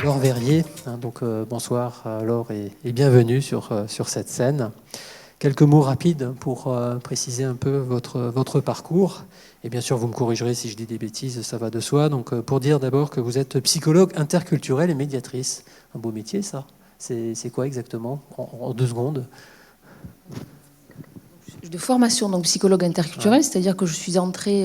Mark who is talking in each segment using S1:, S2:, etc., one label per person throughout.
S1: Laure Verrier. Bonsoir Laure et bienvenue sur cette scène. Quelques mots rapides pour préciser un peu votre parcours. Et bien sûr, vous me corrigerez si je dis des bêtises, ça va de soi. Pour dire d'abord que vous êtes psychologue interculturelle et médiatrice. Un beau métier, ça. C'est quoi exactement, en 2 secondes?
S2: De formation, donc psychologue interculturelle, c'est-à-dire que je suis entrée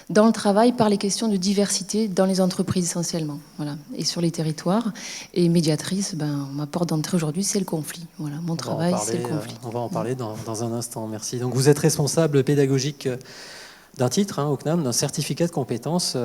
S2: dans le travail par les questions de diversité dans les entreprises essentiellement, voilà, et sur les territoires. Et médiatrice, ma porte d'entrée aujourd'hui, c'est le conflit. Voilà, mon travail, c'est le conflit.
S1: On va en parler dans un instant, merci. Donc vous êtes responsable pédagogique d'un titre au CNAM, d'un certificat de compétences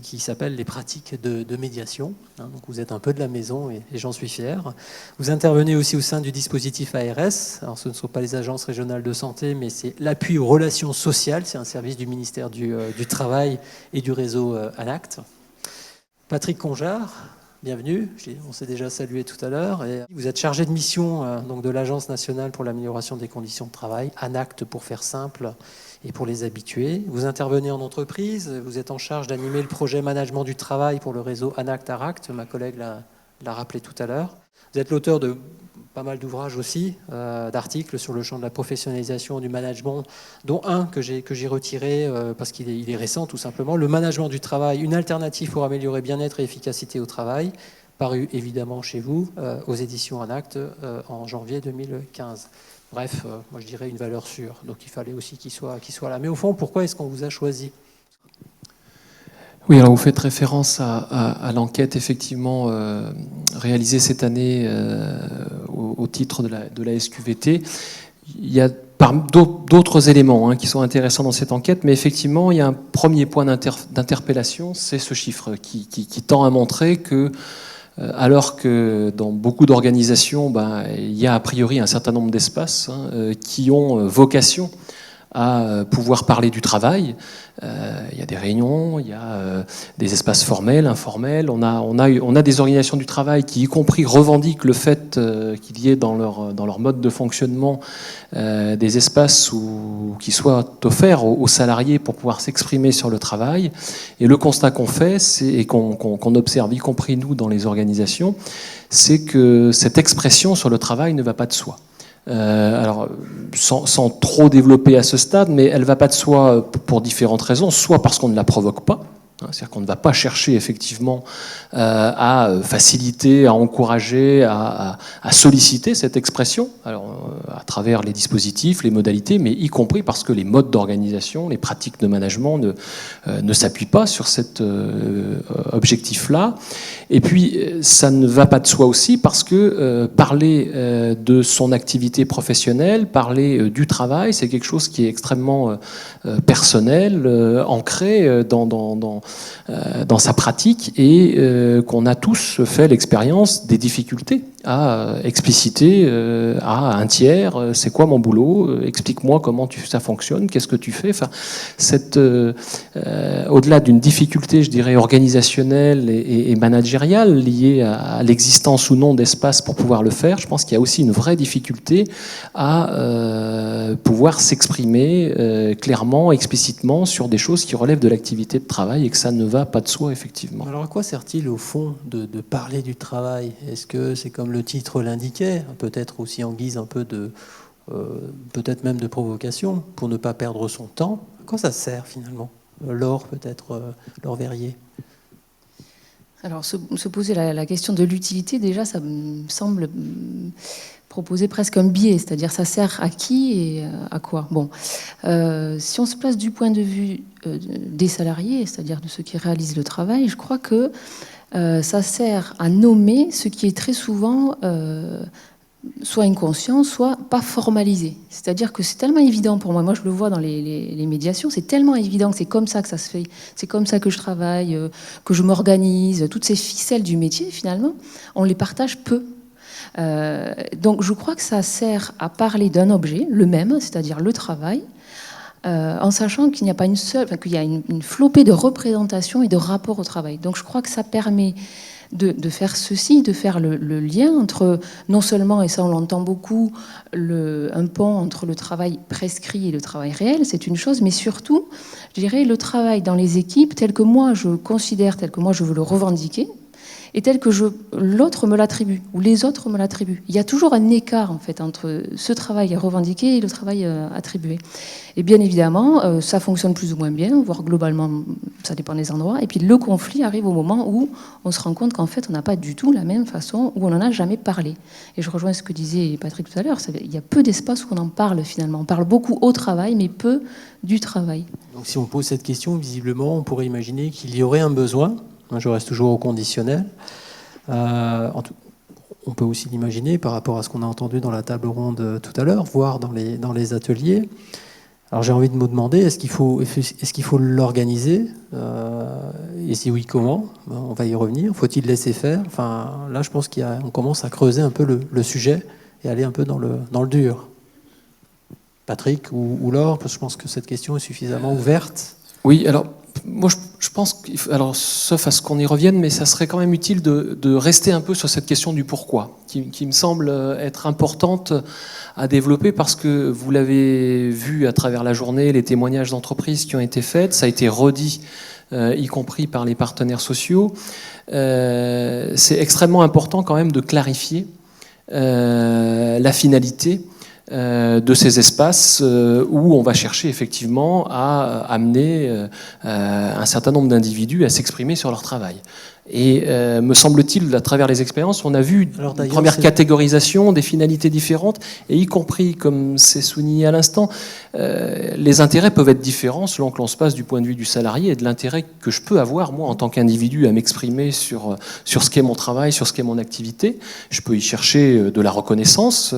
S1: qui s'appelle les pratiques de médiation. Donc vous êtes un peu de la maison et j'en suis fier. Vous intervenez aussi au sein du dispositif ARS. Alors ce ne sont pas les agences régionales de santé, mais c'est l'appui aux relations sociales. C'est un service du ministère du Travail et du réseau ANACT. Patrick Conjard, bienvenue. On s'est déjà salué tout à l'heure. Vous êtes chargé de mission donc de l'Agence nationale pour l'amélioration des conditions de travail, ANACT pour faire simple, et pour les habitués. Vous intervenez en entreprise, vous êtes en charge d'animer le projet management du travail pour le réseau ANACT-ARACT, ma collègue l'a rappelé tout à l'heure. Vous êtes l'auteur de pas mal d'ouvrages aussi, d'articles sur le champ de la professionnalisation du management, dont un que j'ai retiré parce qu'il est récent tout simplement, le management du travail, une alternative pour améliorer bien-être et efficacité au travail, paru évidemment chez vous, aux éditions ANACT en janvier 2015. Bref, moi je dirais une valeur sûre, donc il fallait aussi qu'il soit là. Mais au fond, pourquoi est-ce qu'on vous a choisi ?
S3: Oui, alors vous faites référence à l'enquête effectivement réalisée cette année au titre de la SQVT. Il y a d'autres éléments qui sont intéressants dans cette enquête, mais effectivement, il y a un premier point d'interpellation, c'est ce chiffre qui tend à montrer que alors que dans beaucoup d'organisations, il y a a priori un certain nombre d'espaces qui ont vocation à pouvoir parler du travail. Il y a des réunions, il y a des espaces formels, informels. On a des organisations du travail qui, y compris, revendiquent le fait qu'il y ait dans leur mode de fonctionnement des espaces qui soient offerts aux salariés pour pouvoir s'exprimer sur le travail. Et le constat qu'on fait, et qu'on observe, y compris nous dans les organisations, c'est que cette expression sur le travail ne va pas de soi. Alors, sans trop développer à ce stade, mais elle ne va pas de soi pour différentes raisons, soit parce qu'on ne la provoque pas, c'est-à-dire qu'on ne va pas chercher effectivement à faciliter, à encourager, à solliciter cette expression, alors, à travers les dispositifs, les modalités, mais y compris parce que les modes d'organisation, les pratiques de management ne s'appuient pas sur cet objectif-là. Et puis, ça ne va pas de soi aussi parce que parler de son activité professionnelle, parler du travail, c'est quelque chose qui est extrêmement personnel, ancré dans sa pratique et qu'on a tous fait l'expérience des difficultés à expliciter à un tiers c'est quoi mon boulot, explique-moi comment ça fonctionne, qu'est-ce que tu fais. Enfin, au-delà d'une difficulté, je dirais, organisationnelle et managériale liée à l'existence ou non d'espace pour pouvoir le faire, je pense qu'il y a aussi une vraie difficulté à pouvoir s'exprimer clairement, explicitement sur des choses qui relèvent de l'activité de travail et que ça ne va pas de soi, effectivement.
S1: Alors à quoi sert-il au fond de parler du travail ? Est-ce que c'est comme le titre l'indiquait, peut-être aussi en guise un peu peut-être même de provocation, pour ne pas perdre son temps ? À quoi ça sert finalement ? Laure, peut-être, Laure Verrier.
S2: Alors se poser la question de l'utilité, déjà, ça me semble proposer presque un biais, c'est-à-dire ça sert à qui et à quoi. Bon, si on se place du point de vue des salariés, c'est-à-dire de ceux qui réalisent le travail, je crois que ça sert à nommer ce qui est très souvent soit inconscient, soit pas formalisé. C'est-à-dire que c'est tellement évident pour moi je le vois dans les médiations, c'est tellement évident que c'est comme ça que ça se fait, c'est comme ça que je travaille, que je m'organise, toutes ces ficelles du métier, finalement, on les partage peu. Donc je crois que ça sert à parler d'un objet, le même, c'est-à-dire le travail, en sachant qu'il n'y a pas qu'il y a une flopée de représentations et de rapports au travail. Donc je crois que ça permet de faire ceci, de faire le lien entre, non seulement, et ça on l'entend beaucoup, un pont entre le travail prescrit et le travail réel, c'est une chose, mais surtout, je dirais, le travail dans les équipes tel que moi je considère, tel que moi je veux le revendiquer, est tel que l'autre me l'attribue, ou les autres me l'attribuent. Il y a toujours un écart, en fait, entre ce travail revendiqué et le travail attribué. Et bien évidemment, ça fonctionne plus ou moins bien, voire globalement, ça dépend des endroits. Et puis le conflit arrive au moment où on se rend compte qu'en fait, on n'a pas du tout la même façon, où on n'en a jamais parlé. Et je rejoins ce que disait Patrick tout à l'heure, il y a peu d'espace où on en parle finalement. On parle beaucoup au travail, mais peu du travail.
S1: Donc si on pose cette question, visiblement, on pourrait imaginer qu'il y aurait un besoin. Je reste toujours au conditionnel. On peut aussi l'imaginer par rapport à ce qu'on a entendu dans la table ronde tout à l'heure, voire dans les ateliers. Alors j'ai envie de me demander, est-ce qu'il faut l'organiser et si oui, comment? On va y revenir. Faut-il laisser faire? Enfin, là, je pense qu'on commence à creuser un peu le sujet et aller un peu dans le dur. Patrick ou Laure, parce que je pense que cette question est suffisamment ouverte.
S3: Oui, alors moi je pense alors sauf à ce qu'on y revienne, mais ça serait quand même utile de rester un peu sur cette question du pourquoi, qui me semble être importante à développer parce que vous l'avez vu à travers la journée, les témoignages d'entreprises qui ont été faits, ça a été redit, y compris par les partenaires sociaux. C'est extrêmement important quand même de clarifier la finalité de ces espaces où on va chercher effectivement à amener un certain nombre d'individus à s'exprimer sur leur travail. Et me semble-t-il, à travers les expériences, on a vu une première catégorisation des finalités différentes, et y compris, comme c'est souligné à l'instant, les intérêts peuvent être différents selon que l'on se passe du point de vue du salarié et de l'intérêt que je peux avoir, moi, en tant qu'individu, à m'exprimer sur ce qu'est mon travail, sur ce qu'est mon activité. Je peux y chercher de la reconnaissance,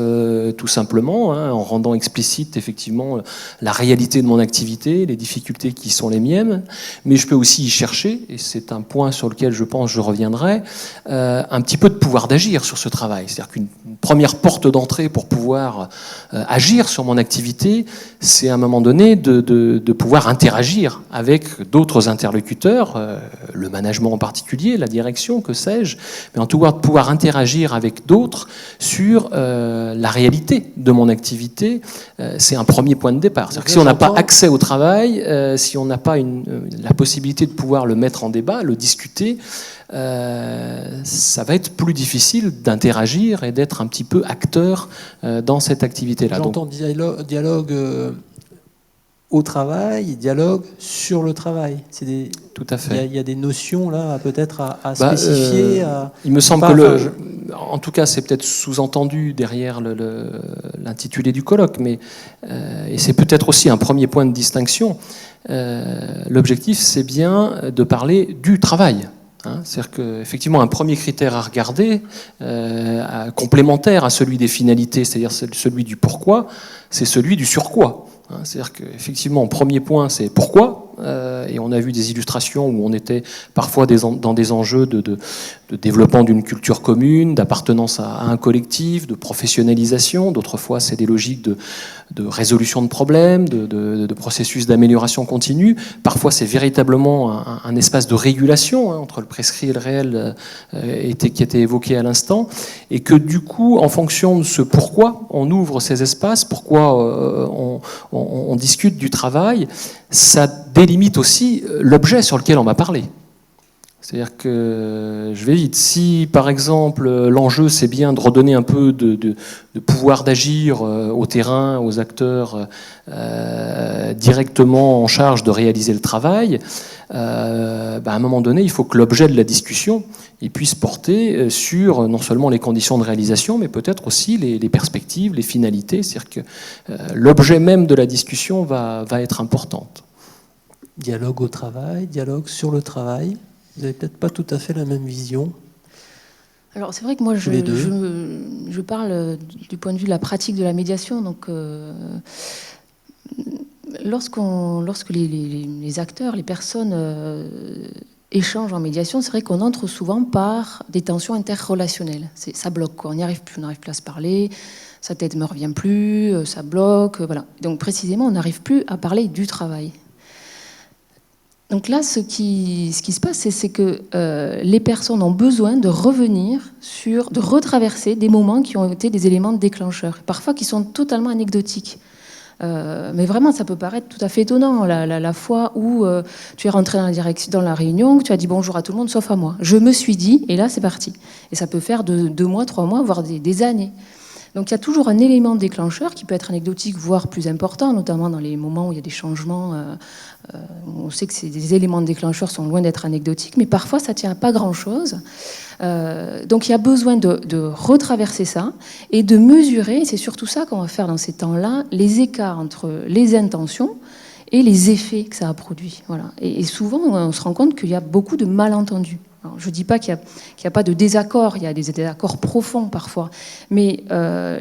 S3: tout simplement, en rendant explicite, effectivement, la réalité de mon activité, les difficultés qui sont les miennes, mais je peux aussi y chercher, et c'est un point sur lequel je reviendrai, un petit peu de pouvoir d'agir sur ce travail. C'est-à-dire qu'une première porte d'entrée pour pouvoir agir sur mon activité, c'est à un moment donné de pouvoir interagir avec d'autres interlocuteurs, le management en particulier, la direction, que sais-je, mais en tout cas de pouvoir interagir avec d'autres sur la réalité de mon activité. C'est un premier point de départ. C'est-à-dire que si on n'a pas accès au travail, si on n'a pas la possibilité de pouvoir le mettre en débat, le discuter, ça va être plus difficile d'interagir et d'être un petit peu acteur dans cette activité-là.
S1: J'entends dialogue au travail, dialogue sur le travail.
S3: Tout à fait.
S1: Il y a des notions là peut-être à spécifier.
S3: Il me semble que en tout cas, c'est peut-être sous-entendu derrière l'intitulé du colloque, mais et c'est peut-être aussi un premier point de distinction. L'objectif, c'est bien de parler du travail. C'est-à-dire qu'effectivement, un premier critère à regarder, complémentaire à celui des finalités, c'est-à-dire celui du pourquoi, c'est celui du surquoi. C'est-à-dire qu'effectivement, premier point, c'est pourquoi, et on a vu des illustrations où on était parfois dans des enjeux de développement d'une culture commune, d'appartenance à un collectif, de professionnalisation. D'autres fois, c'est des logiques de résolution de problèmes, de processus d'amélioration continue. Parfois, c'est véritablement un espace de régulation entre le prescrit et le réel qui était évoqué à l'instant, et que du coup, en fonction de ce pourquoi on ouvre ces espaces, pourquoi on discute du travail, ça délimite aussi l'objet sur lequel on va parler. C'est-à-dire que, je vais vite, si par exemple l'enjeu c'est bien de redonner un peu de pouvoir d'agir au terrain, aux acteurs directement en charge de réaliser le travail, à un moment donné il faut que l'objet de la discussion il puisse porter sur non seulement les conditions de réalisation, mais peut-être aussi les perspectives, les finalités. C'est-à-dire que l'objet même de la discussion va être importante.
S1: Dialogue au travail, dialogue sur le travail. Vous n'avez peut-être pas tout à fait la même vision.
S2: Alors c'est vrai que moi je parle du point de vue de la pratique de la médiation. Donc lorsque les acteurs, les personnes échangent en médiation, c'est vrai qu'on entre souvent par des tensions interrelationnelles. Ça bloque, quoi. On n'arrive plus à se parler. Sa tête ne me revient plus, ça bloque, voilà. Donc précisément, on n'arrive plus à parler du travail. Donc là, ce qui se passe, c'est que les personnes ont besoin de revenir de retraverser des moments qui ont été des éléments déclencheurs, parfois qui sont totalement anecdotiques. Mais vraiment, ça peut paraître tout à fait étonnant, la fois où tu es rentré dans la réunion, que tu as dit bonjour à tout le monde, sauf à moi. Je me suis dit, et là, c'est parti. Et ça peut faire 2 mois, 3 mois, voire des années. Donc il y a toujours un élément déclencheur qui peut être anecdotique, voire plus important, notamment dans les moments où il y a des changements. On sait que des éléments déclencheurs sont loin d'être anecdotiques, mais parfois ça ne tient à pas grand-chose. Donc il y a besoin de retraverser ça et de mesurer, c'est surtout ça qu'on va faire dans ces temps-là, les écarts entre les intentions et les effets que ça a produit. Voilà. Et souvent, on se rend compte qu'il y a beaucoup de malentendus. Alors, je ne dis pas qu'il n'y a pas de désaccord, il y a des désaccords profonds parfois, mais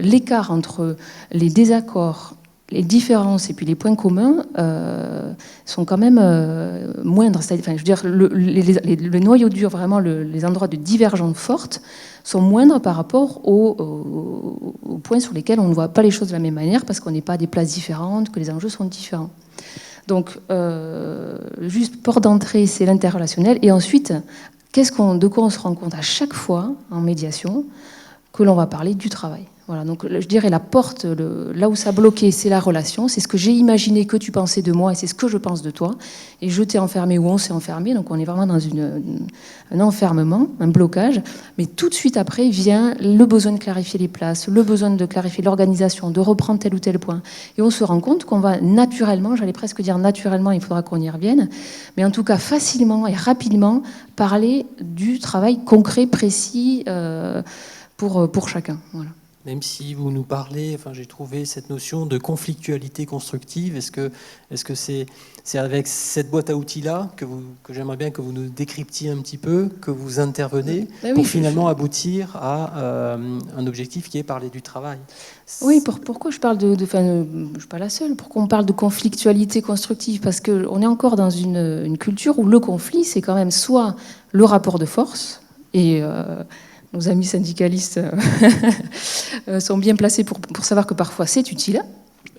S2: l'écart entre les désaccords, les différences et puis les points communs sont quand même moindres. Enfin, je veux dire, le noyau dur, vraiment les endroits de divergence forte, sont moindres par rapport aux points sur lesquels on ne voit pas les choses de la même manière parce qu'on n'est pas à des places différentes, que les enjeux sont différents. Donc, juste port d'entrée, c'est l'interrelationnel. Et ensuite, de quoi on se rend compte à chaque fois en médiation que l'on va parler du travail. Voilà, donc je dirais la porte, là où ça bloquait, c'est la relation, c'est ce que j'ai imaginé que tu pensais de moi et c'est ce que je pense de toi. Et je t'ai enfermé ou on s'est enfermé, donc on est vraiment dans un enfermement, un blocage. Mais tout de suite après vient le besoin de clarifier les places, le besoin de clarifier l'organisation, de reprendre tel ou tel point. Et on se rend compte qu'on va naturellement, j'allais presque dire naturellement, il faudra qu'on y revienne, mais en tout cas facilement et rapidement parler du travail concret, précis pour chacun. Voilà.
S1: Même si vous nous parlez, enfin, j'ai trouvé cette notion de conflictualité constructive. Est-ce que c'est avec cette boîte à outils-là que j'aimerais bien que vous nous décryptiez un petit peu, que vous intervenez pour finalement aboutir à un objectif qui est parler du travail?
S2: Oui, pourquoi je parle je ne suis pas la seule, pourquoi on parle de conflictualité constructive? Parce qu'on est encore dans une culture où le conflit, c'est quand même soit le rapport de force, et nos amis syndicalistes sont bien placés pour savoir que parfois c'est utile.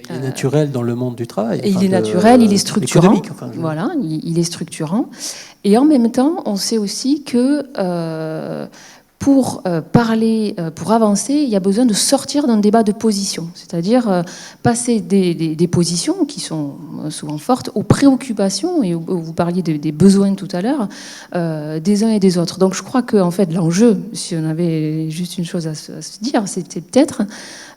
S1: Il est naturel dans le monde du travail.
S2: Et il est naturel, il est structurant. Voilà, il est structurant. Et en même temps, on sait aussi que pour parler, pour avancer, il y a besoin de sortir d'un débat de position. C'est-à-dire passer des positions qui sont souvent fortes aux préoccupations, et vous parliez des besoins tout à l'heure, des uns et des autres. Donc je crois que en fait, l'enjeu, si on avait juste une chose à se dire, c'était peut-être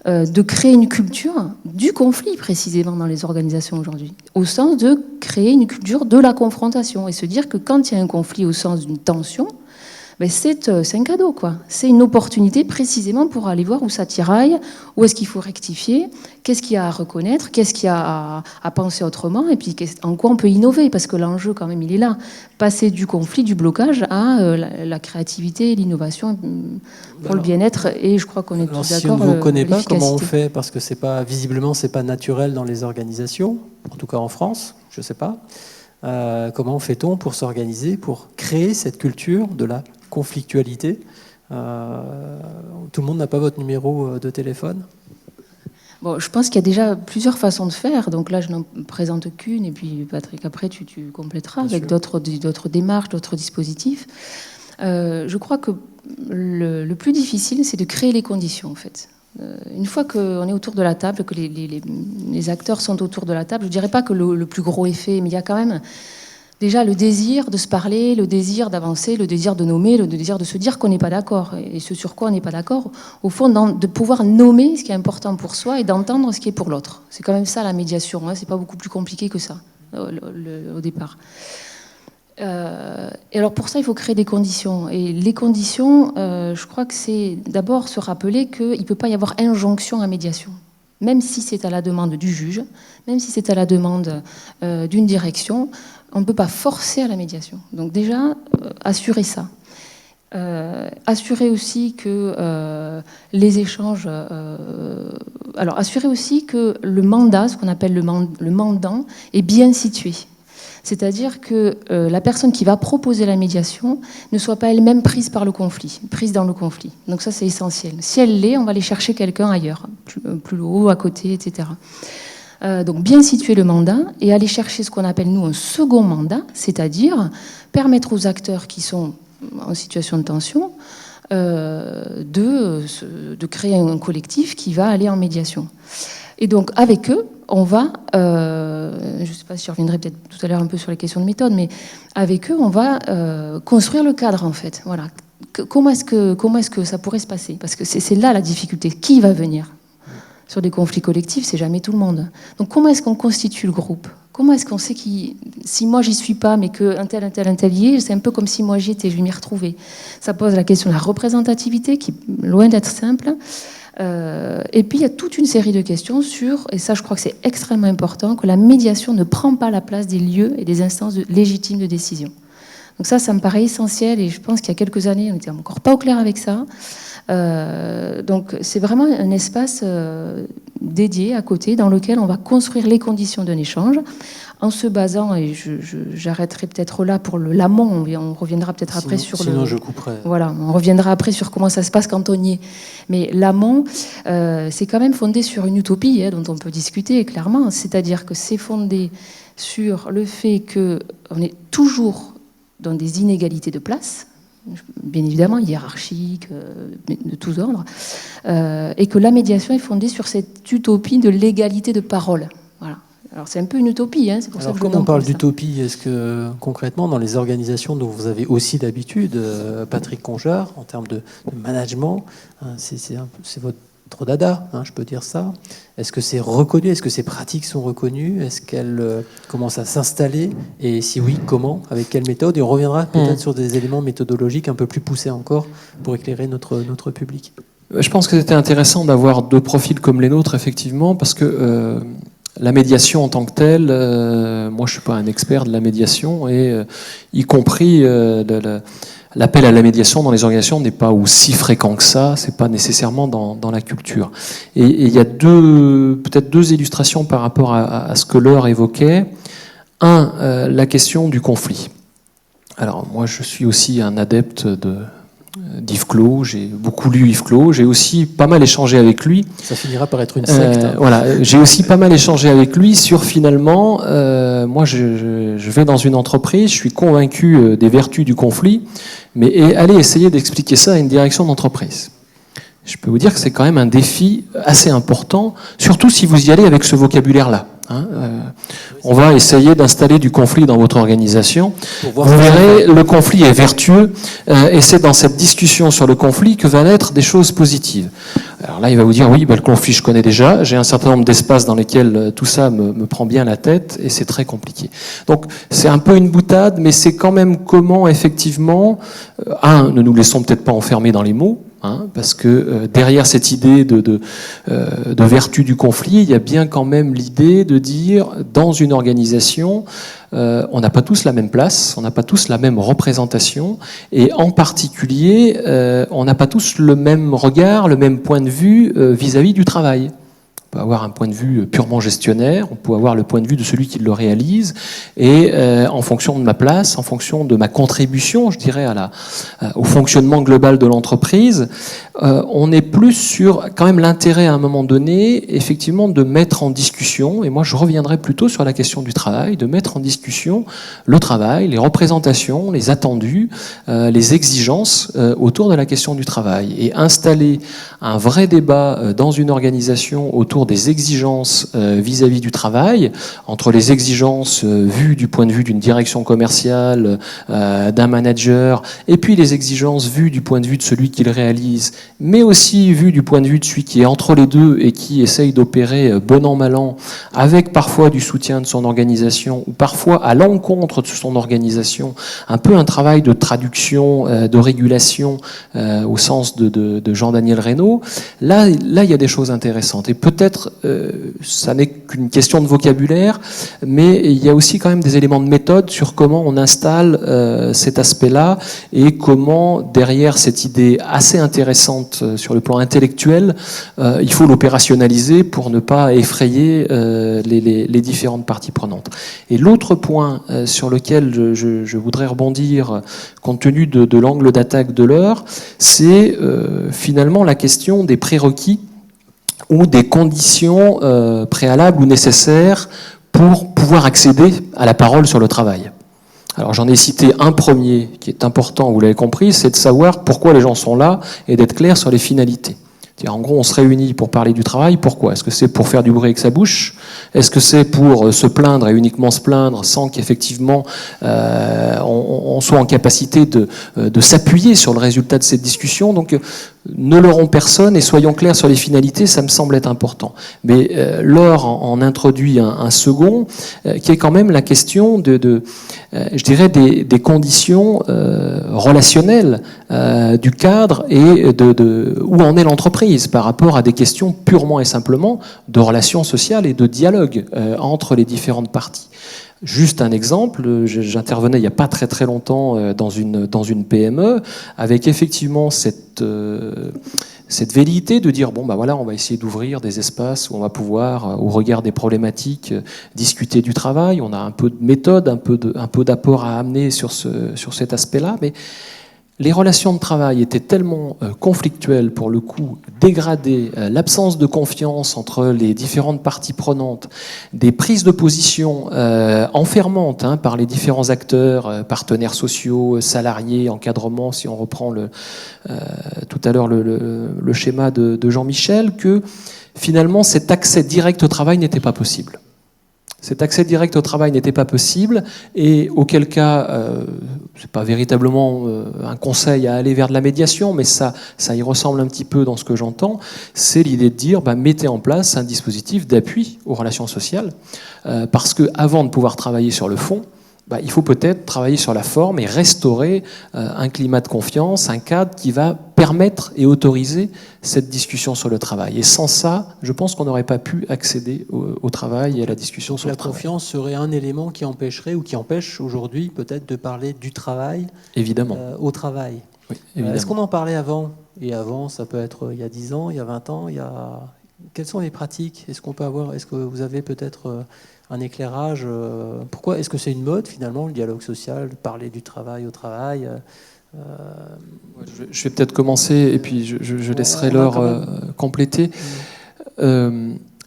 S2: de créer une culture du conflit précisément dans les organisations aujourd'hui, au sens de créer une culture de la confrontation et se dire que quand il y a un conflit au sens d'une tension, ben c'est un cadeau, quoi. C'est une opportunité précisément pour aller voir où ça tiraille, où est-ce qu'il faut rectifier, qu'est-ce qu'il y a à reconnaître, qu'est-ce qu'il y a à penser autrement, et puis en quoi on peut innover, parce que l'enjeu quand même il est là. Passer du conflit, du blocage à la créativité, l'innovation pour le bien-être, et je crois qu'on est tous d'accord.
S1: Si on ne vous connaît pas, comment on fait? Parce que visiblement c'est pas naturel dans les organisations, en tout cas en France, je ne sais pas. Comment fait-on pour s'organiser, pour créer cette culture de la conflictualité? Tout le monde n'a pas votre numéro de téléphone?
S2: Bon, je pense qu'il y a déjà plusieurs façons de faire. Donc là, je n'en présente qu'une. Et puis, Patrick, après, tu compléteras avec d'autres démarches, d'autres dispositifs. Je crois que le plus difficile, c'est de créer les conditions, en fait. Une fois qu'on est autour de la table, que les acteurs sont autour de la table, je ne dirais pas que le plus gros effet, mais il y a quand même déjà le désir de se parler, le désir d'avancer, le désir de nommer, le désir de se dire qu'on n'est pas d'accord. Et ce sur quoi on n'est pas d'accord, au fond, de pouvoir nommer ce qui est important pour soi et d'entendre ce qui est pour l'autre. C'est quand même ça la médiation, hein. C'est pas beaucoup plus compliqué que ça au départ. Et alors pour ça, il faut créer des conditions. Et les conditions, je crois que c'est d'abord se rappeler qu'il ne peut pas y avoir injonction à médiation. Même si c'est à la demande du juge, même si c'est à la demande d'une direction, on ne peut pas forcer à la médiation. Donc déjà, assurer ça. Assurer aussi que les échanges... alors assurer aussi que le mandat, ce qu'on appelle le mandant, est bien situé. C'est-à-dire que la personne qui va proposer la médiation ne soit pas elle-même prise par le conflit, prise dans le conflit. Donc ça, c'est essentiel. Si elle l'est, on va aller chercher quelqu'un ailleurs, plus haut, à côté, etc. Donc bien situer le mandat et aller chercher ce qu'on appelle, nous, un second mandat, c'est-à-dire permettre aux acteurs qui sont en situation de tension de créer un collectif qui va aller en médiation. Et donc, avec eux, on va, je ne sais pas si je reviendrai peut-être tout à l'heure un peu sur les questions de méthode, mais avec eux, on va construire le cadre, en fait. Voilà. Comment est-ce que ça pourrait se passer? Parce que c'est là la difficulté. Qui va venir? Sur des conflits collectifs, c'est jamais tout le monde. Donc comment est-ce qu'on constitue le groupe? Comment est-ce qu'on sait si moi j'y suis pas, mais qu'un tel y est, c'est un peu comme si moi j'y étais, je vais m'y retrouver. Ça pose la question de la représentativité, qui est loin d'être simple. Et puis il y a toute une série de questions sur, et ça je crois que c'est extrêmement important, que la médiation ne prend pas la place des lieux et des instances légitimes de décision. Donc ça me paraît essentiel, et je pense qu'il y a quelques années, on n'était encore pas au clair avec ça. Donc c'est vraiment un espace dédié à côté dans lequel on va construire les conditions d'un échange en se basant, et j'arrêterai peut-être là pour l'amont, on reviendra peut-être après sur
S1: sinon je couperai.
S2: Voilà, on reviendra après sur comment ça se passe quand on y est. Mais l'amont, c'est quand même fondé sur une utopie dont on peut discuter clairement, c'est-à-dire que c'est fondé sur le fait qu'on est toujours dans des inégalités de place, bien évidemment hiérarchiques, de tous ordres, et que la médiation est fondée sur cette utopie de l'égalité de parole. Voilà. Alors c'est un peu une utopie, c'est pour ça que
S1: comme on parle d'utopie, est-ce que concrètement dans les organisations dont vous avez aussi d'habitude, Patrick Congeard, en termes de management, c'est votre dada, je peux dire ça. Est-ce que c'est reconnu? Est-ce que ces pratiques sont reconnues? Est-ce qu'elles commencent à s'installer? Et si oui, comment? Avec quelle méthode? Et on reviendra peut-être sur des éléments méthodologiques un peu plus poussés encore pour éclairer notre public.
S3: Je pense que c'était intéressant d'avoir deux profils comme les nôtres, effectivement, parce que la médiation en tant que telle, moi je ne suis pas un expert de la médiation, et y compris l'appel à la médiation dans les organisations n'est pas aussi fréquent que ça, c'est pas nécessairement dans la culture. Et il y a peut-être deux illustrations par rapport à ce que Laure évoquait. La question du conflit. Alors moi je suis aussi un adepte d'Yves Clos, j'ai beaucoup lu Yves Clos, j'ai aussi pas mal échangé avec lui.
S1: Ça finira par être une secte.
S3: Voilà, j'ai aussi pas mal échangé avec lui sur finalement, moi je vais dans une entreprise, je suis convaincu des vertus du conflit, mais allez essayer d'expliquer ça à une direction d'entreprise. Je peux vous dire que c'est quand même un défi assez important, surtout si vous y allez avec ce vocabulaire-là. On va essayer d'installer du conflit dans votre organisation. Vous verrez, le conflit est vertueux, et c'est dans cette discussion sur le conflit que va naître des choses positives. Alors là, il va vous dire, oui, le conflit, je connais déjà, j'ai un certain nombre d'espaces dans lesquels tout ça me prend bien la tête, et c'est très compliqué. Donc, c'est un peu une boutade, mais c'est quand même comment, effectivement, ne nous laissons peut-être pas enfermer dans les mots, parce que derrière cette idée de vertu du conflit, il y a bien quand même l'idée de dire, dans une organisation, on n'a pas tous la même place, on n'a pas tous la même représentation, et en particulier, on n'a pas tous le même regard, le même point de vue vis-à-vis du travail. On peut avoir un point de vue purement gestionnaire, on peut avoir le point de vue de celui qui le réalise, et en fonction de ma place, en fonction de ma contribution, je dirais, au fonctionnement global de l'entreprise, on est plus sur quand même l'intérêt à un moment donné, effectivement, de mettre en discussion, et moi je reviendrai plutôt sur la question du travail, de mettre en discussion le travail, les représentations, les attendus, les exigences autour de la question du travail, et installer un vrai débat dans une organisation autour des exigences vis-à-vis du travail, entre les exigences vues du point de vue d'une direction commerciale, d'un manager, et puis les exigences vues du point de vue de celui qui le réalise, mais aussi vues du point de vue de celui qui est entre les deux et qui essaye d'opérer bon an mal an, avec parfois du soutien de son organisation, ou parfois à l'encontre de son organisation, un peu un travail de traduction, de régulation, au sens de Jean-Daniel Reynaud. Là, il y a des choses intéressantes, et peut-être ça n'est qu'une question de vocabulaire, mais il y a aussi quand même des éléments de méthode sur comment on installe cet aspect-là, et comment derrière cette idée assez intéressante sur le plan intellectuel, il faut l'opérationnaliser pour ne pas effrayer les différentes parties prenantes. Et l'autre point sur lequel je voudrais rebondir, compte tenu de l'angle d'attaque de Laure, c'est finalement la question des prérequis ou des conditions préalables ou nécessaires pour pouvoir accéder à la parole sur le travail. Alors j'en ai cité un premier qui est important, vous l'avez compris, c'est de savoir pourquoi les gens sont là et d'être clair sur les finalités. En gros, on se réunit pour parler du travail. Pourquoi? Est-ce que c'est pour faire du bruit avec sa bouche? Est-ce que c'est pour se plaindre et uniquement se plaindre sans qu'effectivement on soit en capacité de s'appuyer sur le résultat de cette discussion? Donc ne leurrons personne et soyons clairs sur les finalités, ça me semble être important. Mais Laure en introduit un second, qui est quand même la question je dirais des conditions relationnelles du cadre et où en est l'entreprise par rapport à des questions purement et simplement de relations sociales et de dialogue entre les différentes parties. Juste un exemple, j'intervenais il n'y a pas très très longtemps dans une PME avec effectivement cette velléité de dire bon bah voilà, on va essayer d'ouvrir des espaces où on va pouvoir, au regard des problématiques, discuter du travail. On a un peu de méthode, un peu d'apport à amener sur cet aspect-là, mais les relations de travail étaient tellement conflictuelles, pour le coup, dégradées, l'absence de confiance entre les différentes parties prenantes, des prises de position enfermantes par les différents acteurs, partenaires sociaux, salariés, encadrement, si on reprend tout à l'heure le schéma de Jean-Michel, que finalement cet accès direct au travail n'était pas possible. Cet accès direct au travail n'était pas possible, et auquel cas, c'est pas véritablement un conseil à aller vers de la médiation, mais ça y ressemble un petit peu dans ce que j'entends, c'est l'idée de dire, mettez en place un dispositif d'appui aux relations sociales, parce que avant de pouvoir travailler sur le fond, il faut peut-être travailler sur la forme et restaurer un climat de confiance, un cadre qui va permettre et autoriser cette discussion sur le travail. Et sans ça, je pense qu'on n'aurait pas pu accéder au travail et à la discussion sur le travail.
S1: La confiance serait un élément qui empêcherait ou qui empêche aujourd'hui peut-être de parler du travail
S3: évidemment.
S1: Au travail.
S3: Oui, évidemment.
S1: Est-ce qu'on en parlait avant? Et avant, ça peut être il y a 10 ans, il y a 20 ans, Quelles sont les pratiques? Est-ce que vous avez peut-être un éclairage? Pourquoi est-ce que c'est une mode finalement, le dialogue social, de parler du travail au travail?
S3: Je vais peut-être commencer et puis je laisserai Laure compléter.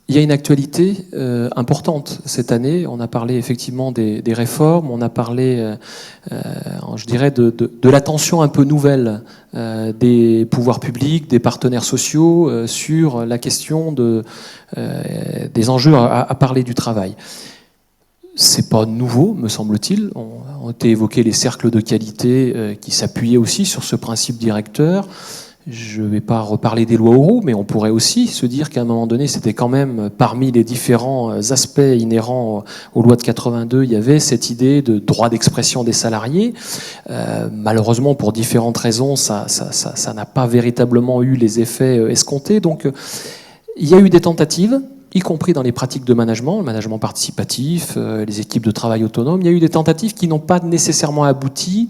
S3: Il y a une actualité importante cette année. On a parlé effectivement des réformes, on a parlé, je dirais, de l'attention un peu nouvelle des pouvoirs publics, des partenaires sociaux sur la question des enjeux à parler du travail. C'est pas nouveau, me semble-t-il. On été évoqué les cercles de qualité qui s'appuyaient aussi sur ce principe directeur. Je ne vais pas reparler des lois Auroux, mais on pourrait aussi se dire qu'à un moment donné, c'était quand même parmi les différents aspects inhérents aux lois de 82, il y avait cette idée de droit d'expression des salariés. Malheureusement, pour différentes raisons, ça n'a pas véritablement eu les effets escomptés. Donc, il y a eu des tentatives, y compris dans les pratiques de management, le management participatif, les équipes de travail autonomes. Il y a eu des tentatives qui n'ont pas nécessairement abouti,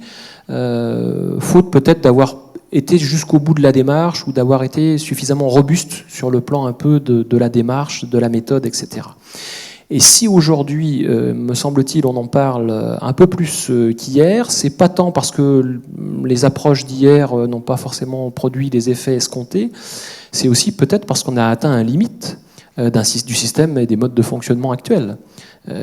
S3: faute peut-être d'avoir été jusqu'au bout de la démarche ou d'avoir été suffisamment robuste sur le plan un peu de la démarche, de la méthode, etc. Et si aujourd'hui, me semble-t-il, on en parle un peu plus qu'hier, c'est pas tant parce que les approches d'hier n'ont pas forcément produit les effets escomptés, c'est aussi peut-être parce qu'on a atteint un limite du système et des modes de fonctionnement actuels.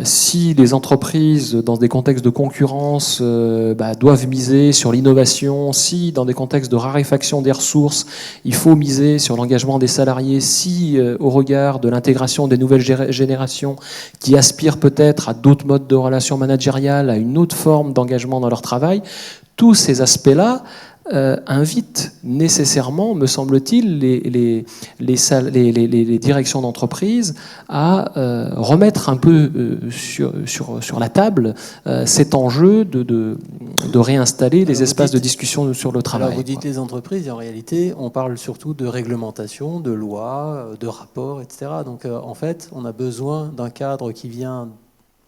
S3: Si les entreprises, dans des contextes de concurrence, doivent miser sur l'innovation, si dans des contextes de raréfaction des ressources, il faut miser sur l'engagement des salariés, si au regard de l'intégration des nouvelles générations qui aspirent peut-être à d'autres modes de relations managériales, à une autre forme d'engagement dans leur travail, tous ces aspects-là invite nécessairement, me semble-t-il, les directions d'entreprise à remettre un peu sur la table cet enjeu de réinstaller les espaces de discussion sur le travail.
S1: Alors vous dites les entreprises, et en réalité, on parle surtout de réglementation, de lois, de rapports, etc. Donc en fait, on a besoin d'un cadre qui vient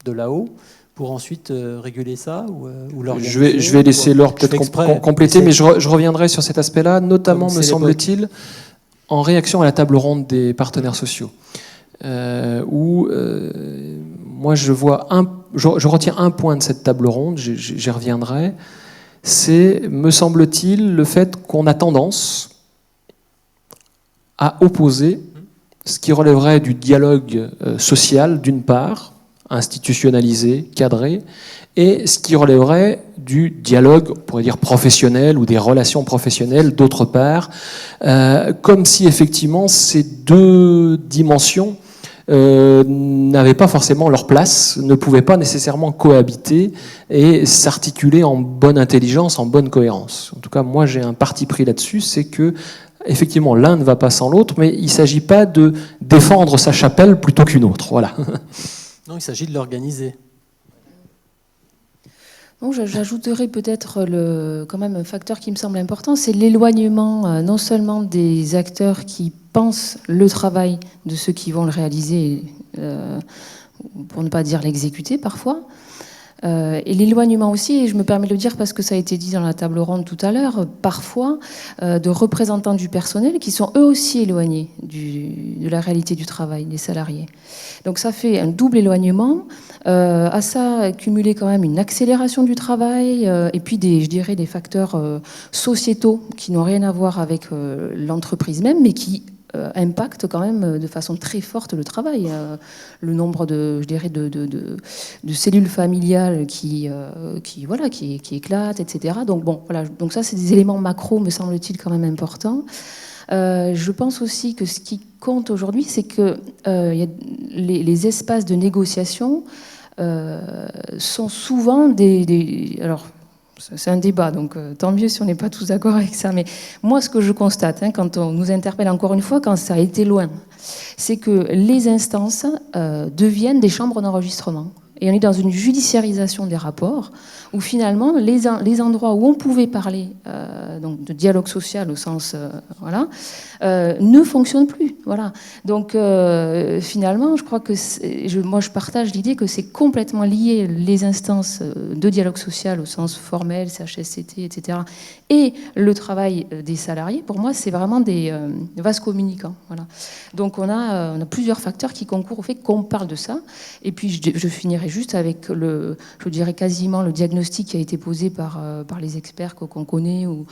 S1: de là-haut, pour ensuite réguler ça ou l'organiser.
S3: Je vais laisser Laure peut-être compléter, mais je reviendrai sur cet aspect-là, notamment, me semble-t-il, en réaction à la table ronde des partenaires sociaux, où moi je retiens un point de cette table ronde, j'y reviendrai, c'est, me semble-t-il, le fait qu'on a tendance à opposer ce qui relèverait du dialogue social, d'une part, institutionnalisé, cadré, et ce qui relèverait du dialogue, on pourrait dire professionnel, ou des relations professionnelles, d'autre part, comme si effectivement ces deux dimensions n'avaient pas forcément leur place, ne pouvaient pas nécessairement cohabiter et s'articuler en bonne intelligence, en bonne cohérence. En tout cas, moi j'ai un parti pris là-dessus, c'est que effectivement l'un ne va pas sans l'autre, mais il ne s'agit pas de défendre sa chapelle plutôt qu'une autre. Voilà.
S1: Non, il s'agit de l'organiser.
S2: Donc, j'ajouterais peut-être quand même un facteur qui me semble important, c'est l'éloignement non seulement des acteurs qui pensent le travail de ceux qui vont le réaliser, pour ne pas dire l'exécuter parfois, et l'éloignement aussi, et je me permets de le dire parce que ça a été dit dans la table ronde tout à l'heure, parfois de représentants du personnel qui sont eux aussi éloignés de la réalité du travail, des salariés. Donc ça fait un double éloignement, à ça cumuler quand même une accélération du travail, et puis je dirais des facteurs sociétaux qui n'ont rien à voir avec l'entreprise même, mais qui impacte quand même de façon très forte le travail. Le nombre de cellules familiales qui éclatent, etc. Donc bon, voilà. Donc ça, c'est des éléments macro, me semble-t-il, quand même importants. Je pense aussi que ce qui compte aujourd'hui, c'est que les espaces de négociation sont souvent alors, c'est un débat, donc tant mieux si on n'est pas tous d'accord avec ça. Mais moi, ce que je constate, quand on nous interpelle encore une fois, quand ça a été loin, c'est que les instances deviennent des chambres d'enregistrement. Et on est dans une judiciarisation des rapports, où finalement, les endroits où on pouvait parler donc de dialogue social au sens ne fonctionnent plus. Voilà. Donc finalement, je crois que moi je partage l'idée que c'est complètement lié, les instances de dialogue social au sens formel, CHSCT, etc., et le travail des salariés. Pour moi, c'est vraiment des vases communicants. Voilà. Donc on a plusieurs facteurs qui concourent au fait qu'on parle de ça. Et puis je finirai juste avec je dirais quasiment le diagnostic qui a été posé par les experts qu'on connaît ou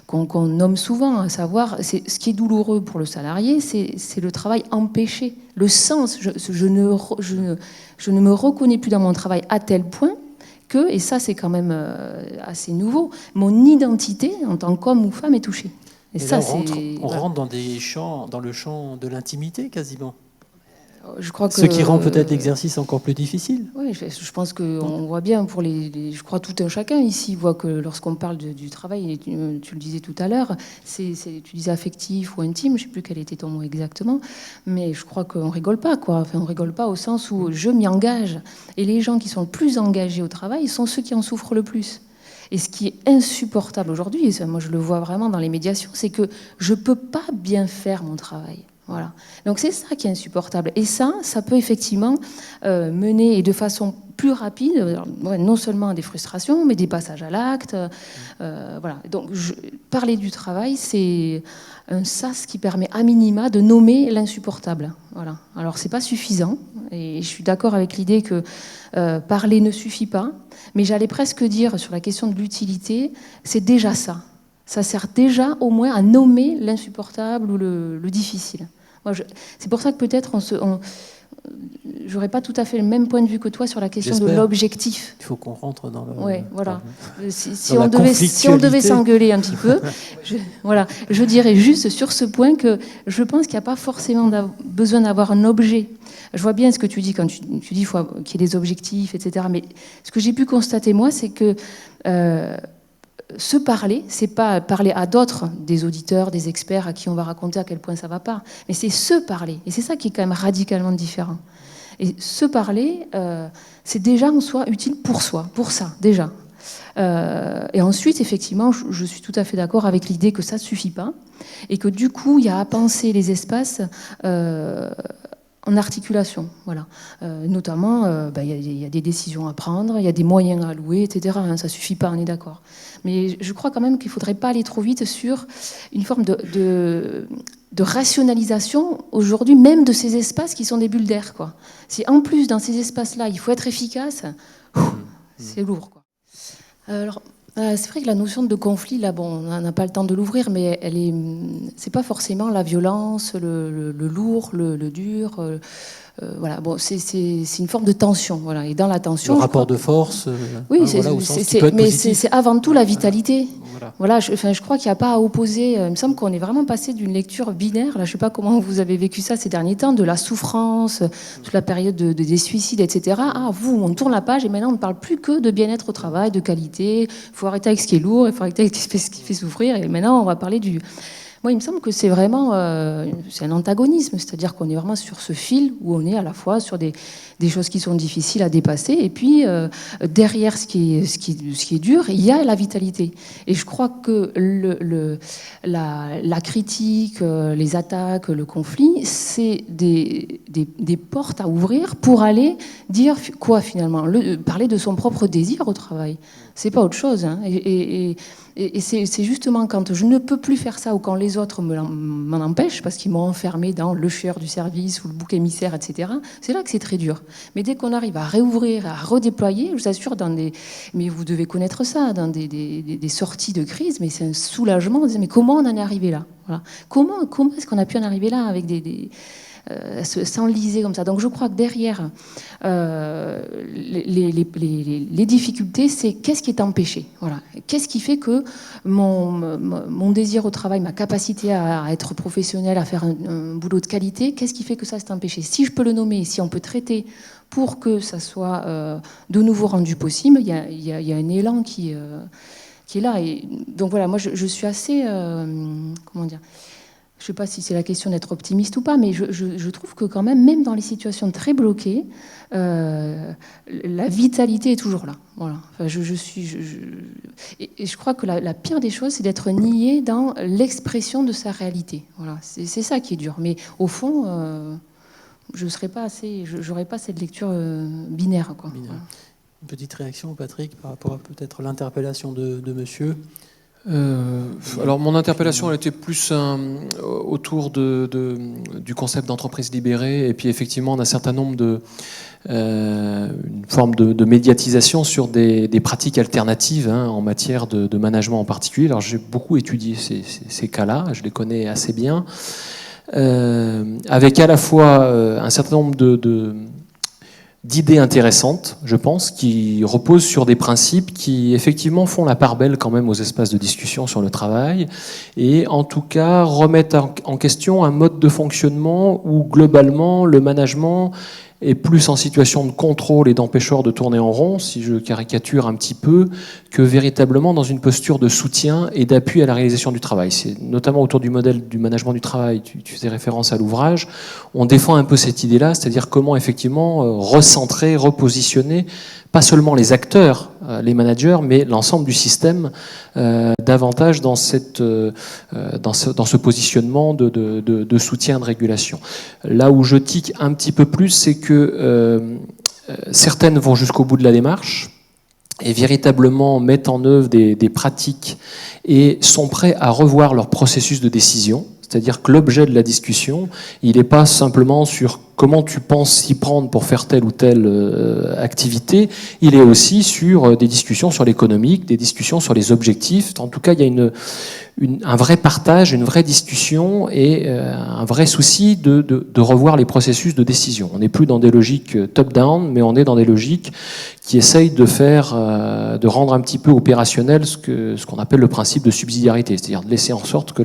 S2: qu'on nomme souvent, à savoir, ce qui est douloureux pour le salarié, c'est le travail empêché, le sens. Je ne me reconnais plus dans mon travail à tel point que, et ça c'est quand même assez nouveau, mon identité en tant qu'homme ou femme est touchée. Et ça,
S1: là, on rentre dans le champ de l'intimité quasiment.
S2: Je crois que,
S1: ce qui rend peut-être l'exercice encore plus difficile.
S2: Oui, je pense qu'on voit bien pour je crois tout un chacun ici voit que lorsqu'on parle du travail, et tu le disais tout à l'heure, tu disais affectif ou intime, je ne sais plus quel était ton mot exactement, mais je crois qu'on rigole pas, quoi. Enfin, on rigole pas au sens où je m'y engage. Et les gens qui sont le plus engagés au travail sont ceux qui en souffrent le plus. Et ce qui est insupportable aujourd'hui, et ça, moi je le vois vraiment dans les médiations, c'est que je ne peux pas bien faire mon travail. Voilà. Donc c'est ça qui est insupportable. Et ça peut effectivement mener, et de façon plus rapide, non seulement à des frustrations, mais des passages à l'acte. Voilà. Donc parler du travail, c'est un sas qui permet à minima de nommer l'insupportable. Voilà. Alors c'est pas suffisant, et je suis d'accord avec l'idée que parler ne suffit pas, mais j'allais presque dire sur la question de l'utilité, c'est déjà ça. Ça sert déjà au moins à nommer l'insupportable ou le difficile. C'est pour ça que peut-être j'aurais pas tout à fait le même point de vue que toi sur la question de l'objectif.
S1: Il faut qu'on rentre dans le...
S2: Oui, voilà. Si on devait s'engueuler un petit peu, je dirais juste sur ce point que je pense qu'il n'y a pas forcément besoin d'avoir un objet. Je vois bien ce que tu dis quand tu dis qu'il faut qu'il y ait des objectifs, etc. Mais ce que j'ai pu constater, moi, c'est que se parler, c'est pas parler à d'autres, des auditeurs, des experts à qui on va raconter à quel point ça va pas, mais c'est se parler. Et c'est ça qui est quand même radicalement différent. Et se parler, c'est déjà en soi utile pour soi, pour ça, déjà. Et ensuite, effectivement, je suis tout à fait d'accord avec l'idée que ça ne suffit pas, et que du coup, il y a à penser les espaces en articulation, voilà. Notamment, il y a des décisions à prendre, il y a des moyens à allouer, etc. Ça suffit pas, on est d'accord. Mais je crois quand même qu'il faudrait pas aller trop vite sur une forme de rationalisation aujourd'hui, même de ces espaces qui sont des bulles d'air, quoi. Si en plus dans ces espaces-là, il faut être efficace, c'est lourd, quoi. Alors, c'est vrai que la notion de conflit, là, bon, on n'a pas le temps de l'ouvrir, mais c'est pas forcément la violence, le lourd, le dur, voilà, bon, c'est une forme de tension, voilà. Et dans la tension,
S1: le rapport de force.
S2: Oui,
S1: voilà,
S2: mais c'est avant tout la vitalité.
S1: Voilà.
S2: Je crois qu'il n'y a pas à opposer. Il me semble qu'on est vraiment passé d'une lecture binaire. Là, je ne sais pas comment vous avez vécu ça ces derniers temps, de la souffrance, toute la période des suicides, etc. Ah, on tourne la page et maintenant on ne parle plus que de bien-être au travail, de qualité. Il faut arrêter avec ce qui est lourd, il faut arrêter avec ce qui fait souffrir. Et maintenant, on va parler du. Moi, il me semble que c'est vraiment c'est un antagonisme, c'est-à-dire qu'on est vraiment sur ce fil où on est à la fois sur des choses qui sont difficiles à dépasser, et puis derrière ce qui est dur, il y a la vitalité. Et je crois que la critique, les attaques, le conflit, c'est des portes à ouvrir pour aller dire quoi finalement, parler de son propre désir au travail. C'est pas autre chose, hein. Et c'est justement quand je ne peux plus faire ça ou quand les autres m'en empêchent parce qu'ils m'ont enfermé dans le chieur du service ou le bouc émissaire, etc., c'est là que c'est très dur. Mais dès qu'on arrive à réouvrir, à redéployer, je vous assure, mais vous devez connaître ça, dans des sorties de crise, mais c'est un soulagement. Mais comment on en est arrivé là, voilà. Comment est-ce qu'on a pu en arriver là avec s'enliser comme ça. Donc je crois que derrière les difficultés, c'est qu'est-ce qui est empêché. Voilà. Qu'est-ce qui fait que mon désir au travail, ma capacité à être professionnel, à faire un boulot de qualité, qu'est-ce qui fait que ça s'est empêché? Si je peux le nommer, si on peut traiter pour que ça soit de nouveau rendu possible, il y a un élan qui est là. Et donc voilà, moi je suis assez... comment dire ? Je ne sais pas si c'est la question d'être optimiste ou pas, mais je trouve que quand même dans les situations très bloquées, la vitalité est toujours là. Voilà. Enfin, et je crois que la pire des choses, c'est d'être nié dans l'expression de sa réalité. Voilà. C'est ça qui est dur. Mais au fond, je n'aurais pas cette lecture binaire, quoi. Voilà.
S1: Une petite réaction, Patrick, par rapport à peut-être l'interpellation de monsieur.
S3: Alors mon interpellation elle était plus autour du concept d'entreprise libérée et puis effectivement d'un certain nombre une forme de médiatisation sur des pratiques alternatives, hein, en matière de management en particulier. Alors j'ai beaucoup étudié ces cas-là, je les connais assez bien, avec à la fois un certain nombre d'idées intéressantes, je pense, qui reposent sur des principes qui effectivement font la part belle quand même aux espaces de discussion sur le travail et en tout cas remettent en question un mode de fonctionnement où globalement le management est plus en situation de contrôle et d'empêcheur de tourner en rond, si je caricature un petit peu, que véritablement dans une posture de soutien et d'appui à la réalisation du travail. C'est notamment autour du modèle du management du travail, tu faisais référence à l'ouvrage, on défend un peu cette idée-là, c'est-à-dire comment effectivement recentrer, repositionner, pas seulement les acteurs, les managers, mais l'ensemble du système davantage dans ce positionnement de soutien, de régulation. Là où je tique un petit peu plus, c'est que certaines vont jusqu'au bout de la démarche et véritablement mettent en œuvre des pratiques et sont prêts à revoir leur processus de décision. C'est-à-dire que l'objet de la discussion, il n'est pas simplement sur comment tu penses s'y prendre pour faire telle ou telle activité, il est aussi sur des discussions sur l'économique, des discussions sur les objectifs. En tout cas, il y a un vrai partage, une vraie discussion et un vrai souci de revoir les processus de décision. On n'est plus dans des logiques top-down, mais on est dans des logiques qui essayent de rendre un petit peu opérationnel ce qu'on appelle le principe de subsidiarité, c'est-à-dire de laisser en sorte que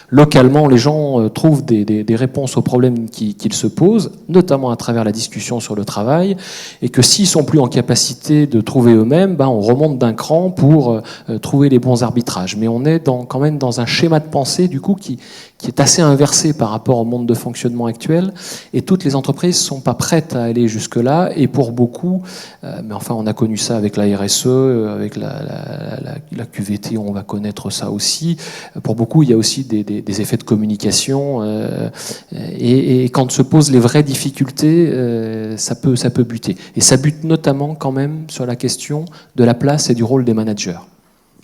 S3: localement les gens trouvent des réponses aux problèmes qu'ils se posent, notamment à travers la discussion sur le travail, et que s'ils sont plus en capacité de trouver eux-mêmes, on remonte d'un cran pour trouver les bons arbitrages. Mais on est quand même dans un schéma de pensée du coup qui est assez inversé par rapport au monde de fonctionnement actuel, et toutes les entreprises ne sont pas prêtes à aller jusque-là, et pour beaucoup, mais enfin on a connu ça avec la RSE, avec la QVT, on va connaître ça aussi, pour beaucoup il y a aussi des effets de communication, et quand se posent les vraies difficultés, ça peut buter. Et ça bute notamment quand même sur la question de la place et du rôle des managers.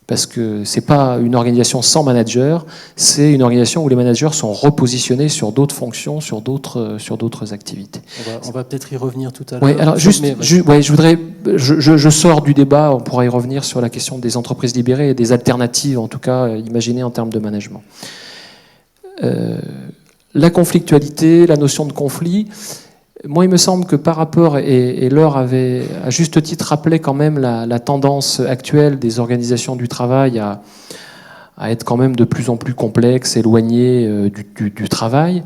S3: Parce que c'est pas une organisation sans manager, c'est une organisation où les managers sont repositionnés sur d'autres fonctions, sur d'autres activités.
S1: On va peut-être y revenir tout à l'heure.
S3: Oui, alors je sors du débat, on pourra y revenir sur la question des entreprises libérées et des alternatives, en tout cas imaginées en termes de management. La conflictualité, la notion de conflit, Moi, il me semble que par rapport, et Laure avait à juste titre rappelé quand même la tendance actuelle des organisations du travail à être quand même de plus en plus complexes, éloignées du travail.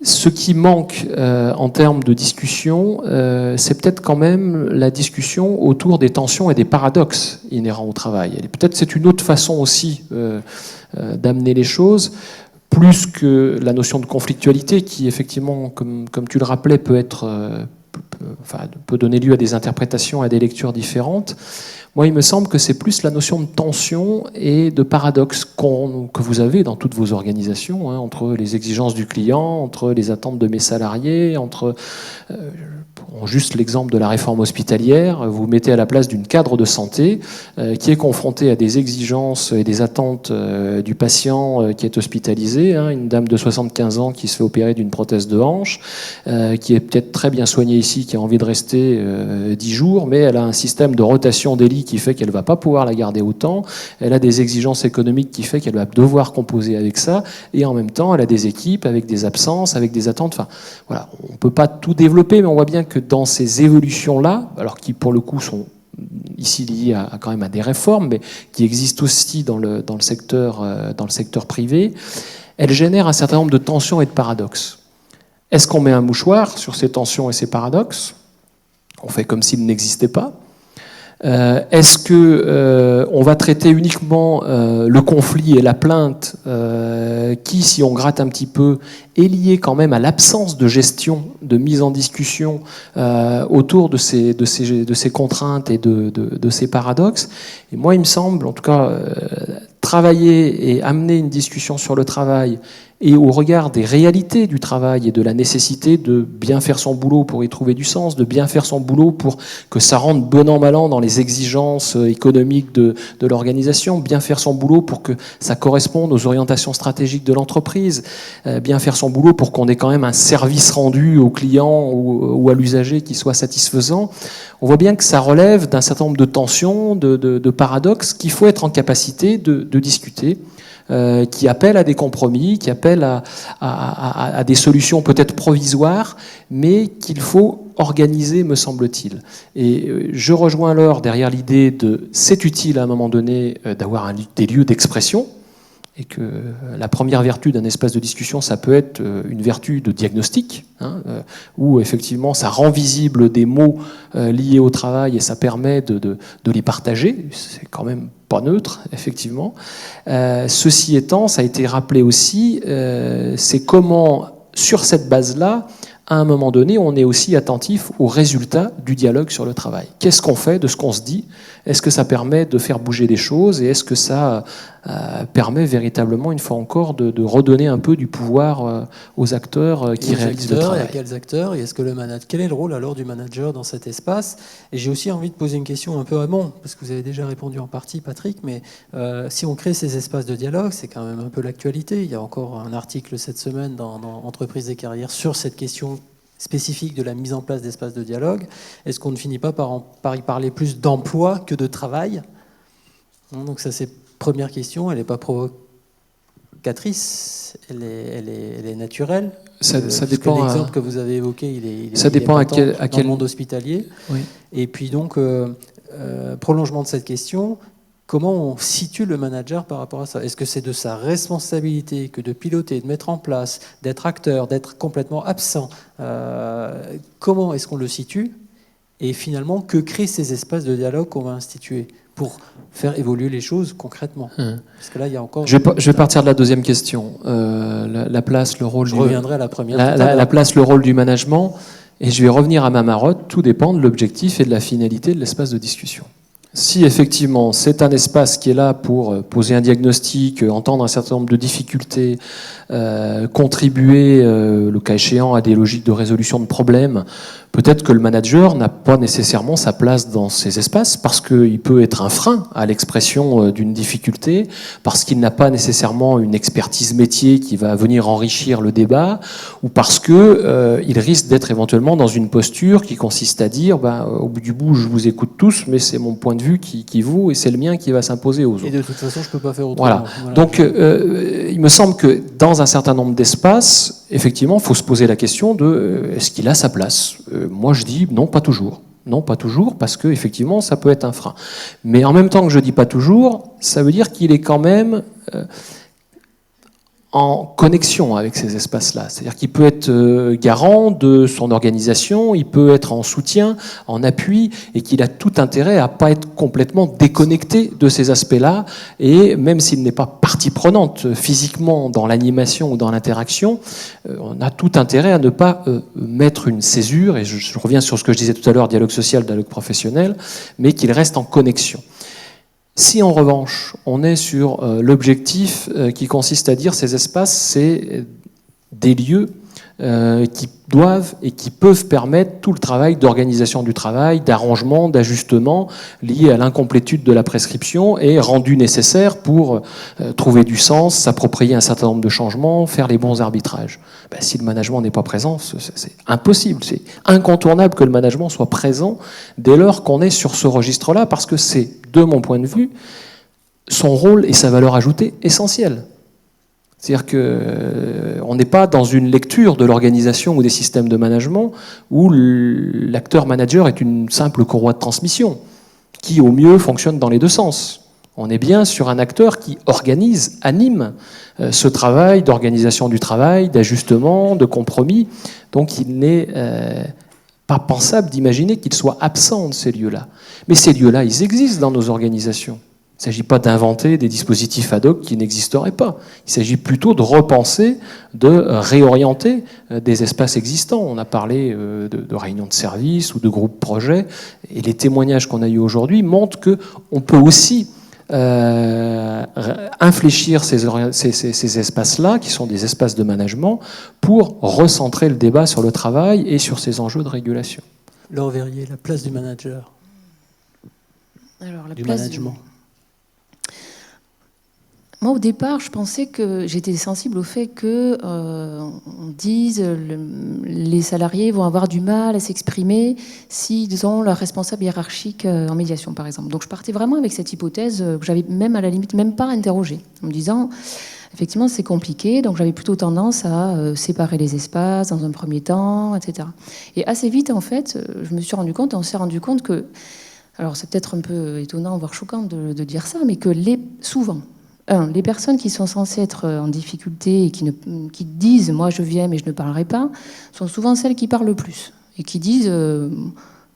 S3: Ce qui manque en termes de discussion, c'est peut-être quand même la discussion autour des tensions et des paradoxes inhérents au travail. Et peut-être c'est une autre façon aussi d'amener les choses, plus que la notion de conflictualité qui, effectivement, comme tu le rappelais, peut donner lieu à des interprétations, à des lectures différentes. Moi, il me semble que c'est plus la notion de tension et de paradoxe que vous avez dans toutes vos organisations, hein, entre les exigences du client, entre les attentes de mes salariés, entre juste l'exemple de la réforme hospitalière, vous mettez à la place d'une cadre de santé qui est confrontée à des exigences et des attentes du patient qui est hospitalisé, hein, une dame de 75 ans qui se fait opérer d'une prothèse de hanche, qui est peut-être très bien soignée ici, qui a envie de rester 10 jours, mais elle a un système de rotation des lits qui fait qu'elle ne va pas pouvoir la garder autant, elle a des exigences économiques qui fait qu'elle va devoir composer avec ça, et en même temps elle a des équipes avec des absences, avec des attentes, enfin voilà, on ne peut pas tout développer, mais on voit bien que dans ces évolutions-là, alors qui pour le coup sont ici liées quand même à des réformes, mais qui existent aussi dans le secteur privé, elles génèrent un certain nombre de tensions et de paradoxes. Est-ce qu'on met un mouchoir sur ces tensions et ces paradoxes ? On fait comme s'ils n'existaient pas. Est-ce que on va traiter uniquement le conflit et la plainte qui, si on gratte un petit peu, est lié quand même à l'absence de gestion, de mise en discussion autour de ces contraintes et de ces paradoxes. Et moi, il me semble, en tout cas, travailler et amener une discussion sur le travail et au regard des réalités du travail et de la nécessité de bien faire son boulot pour y trouver du sens, de bien faire son boulot pour que ça rentre bon an mal an dans les exigences économiques de l'organisation, bien faire son boulot pour que ça corresponde aux orientations stratégiques de l'entreprise, bien faire son boulot pour qu'on ait quand même un service rendu au client ou à l'usager qui soit satisfaisant. On voit bien que ça relève d'un certain nombre de tensions, de paradoxes qu'il faut être en capacité de discuter. Qui appellent à des compromis, qui appellent à des solutions peut-être provisoires, mais qu'il faut organiser, me semble-t-il. Et je rejoins Laure derrière l'idée de c'est utile à un moment donné d'avoir des lieux d'expression, et que la première vertu d'un espace de discussion, ça peut être une vertu de diagnostic, hein, où effectivement ça rend visible des mots liés au travail et ça permet de les partager. C'est quand même pas neutre, effectivement. Ceci étant, ça a été rappelé aussi, c'est comment, sur cette base-là, à un moment donné, on est aussi attentif aux résultats du dialogue sur le travail. Qu'est-ce qu'on fait de ce qu'on se dit ? Est-ce que ça permet de faire bouger des choses ? Et est-ce que ça permet véritablement, une fois encore, de redonner un peu du pouvoir aux acteurs qui réalisent le travail ?
S1: Et à quels acteurs ? Et est-ce que quel est le rôle alors du manager dans cet espace ? Et j'ai aussi envie de poser une question un peu amont, parce que vous avez déjà répondu en partie, Patrick, mais si on crée ces espaces de dialogue, c'est quand même un peu l'actualité. Il y a encore un article cette semaine dans Entreprises et carrières sur cette question spécifique de la mise en place d'espaces de dialogue. Est-ce qu'on ne finit pas par y parler plus d'emploi que de travail ? Donc ça, c'est première question. Elle n'est pas provocatrice, elle est naturelle.
S3: Ça dépend.
S1: L'exemple que vous avez évoqué, il est
S3: ça dépend
S1: dans le monde hospitalier.
S3: Oui.
S1: Et puis donc, prolongement de cette question, comment on situe le manager par rapport à ça ? Est-ce que c'est de sa responsabilité que de piloter, de mettre en place, d'être acteur, d'être complètement absent ? Comment est-ce qu'on le situe ? Et finalement, que créent ces espaces de dialogue qu'on va instituer pour faire évoluer les choses concrètement ? Parce que là, il y a encore...
S3: Je vais partir de la deuxième question. La place, le rôle...
S1: Je reviendrai à la première.
S3: La place, le rôle du management. Et je vais revenir à ma marotte. Tout dépend de l'objectif et de la finalité de l'espace de discussion. Si effectivement c'est un espace qui est là pour poser un diagnostic, entendre un certain nombre de difficultés, contribuer, le cas échéant, à des logiques de résolution de problèmes, peut-être que le manager n'a pas nécessairement sa place dans ces espaces parce qu'il peut être un frein à l'expression d'une difficulté, parce qu'il n'a pas nécessairement une expertise métier qui va venir enrichir le débat, ou parce qu'il risque d'être éventuellement dans une posture qui consiste à dire au bout du bout, je vous écoute tous, mais c'est mon point de vue vue qui vaut et c'est le mien qui va s'imposer aux autres.
S1: Et de toute façon, je ne peux pas faire autrement.
S3: Voilà. Donc, il me semble que dans un certain nombre d'espaces, effectivement, il faut se poser la question de est-ce qu'il a sa place. Moi, je dis non, pas toujours. Non, pas toujours, parce que effectivement, ça peut être un frein. Mais en même temps que je dis pas toujours, ça veut dire qu'il est quand même en connexion avec ces espaces-là. C'est-à-dire qu'il peut être garant de son organisation, il peut être en soutien, en appui, et qu'il a tout intérêt à pas être complètement déconnecté de ces aspects-là. Et même s'il n'est pas partie prenante physiquement dans l'animation ou dans l'interaction, on a tout intérêt à ne pas mettre une césure, et je reviens sur ce que je disais tout à l'heure, dialogue social, dialogue professionnel, mais qu'il reste en connexion. Si en revanche, on est sur l'objectif qui consiste à dire ces espaces, c'est des lieux qui doivent et qui peuvent permettre tout le travail d'organisation du travail, d'arrangement, d'ajustement lié à l'incomplétude de la prescription et rendu nécessaire pour trouver du sens, s'approprier un certain nombre de changements, faire les bons arbitrages. Ben, si le management n'est pas présent, c'est impossible. C'est incontournable que le management soit présent dès lors qu'on est sur ce registre-là, parce que c'est, de mon point de vue, son rôle et sa valeur ajoutée essentielle. C'est-à-dire qu'on n'est pas dans une lecture de l'organisation ou des systèmes de management où l'acteur manager est une simple courroie de transmission qui, au mieux, fonctionne dans les deux sens. On est bien sur un acteur qui organise, anime ce travail d'organisation du travail, d'ajustement, de compromis. Donc il n'est pas pensable d'imaginer qu'il soit absent de ces lieux-là. Mais ces lieux-là, ils existent dans nos organisations. Il ne s'agit pas d'inventer des dispositifs ad hoc qui n'existeraient pas. Il s'agit plutôt de repenser, de réorienter des espaces existants. On a parlé de réunions de services ou de groupes projets, et les témoignages qu'on a eus aujourd'hui montrent qu'on peut aussi infléchir ces espaces-là, qui sont des espaces de management, pour recentrer le débat sur le travail et sur ces enjeux de régulation.
S1: Laure Verrier, la place du manager.
S2: Alors, la
S1: du
S2: place
S1: management.
S2: Moi, au départ, je pensais que j'étais sensible au fait que on dise les salariés vont avoir du mal à s'exprimer s'ils ont leur responsable hiérarchique en médiation, par exemple. Donc, je partais vraiment avec cette hypothèse que j'avais même à la limite même pas interrogée, en me disant effectivement c'est compliqué. Donc, j'avais plutôt tendance à séparer les espaces dans un premier temps, etc. Et assez vite, en fait, je me suis rendu compte, on s'est rendu compte que, alors c'est peut-être un peu étonnant, voire choquant de dire ça, mais que souvent, les personnes qui sont censées être en difficulté et qui disent « moi je viens mais je ne parlerai pas » sont souvent celles qui parlent le plus et qui disent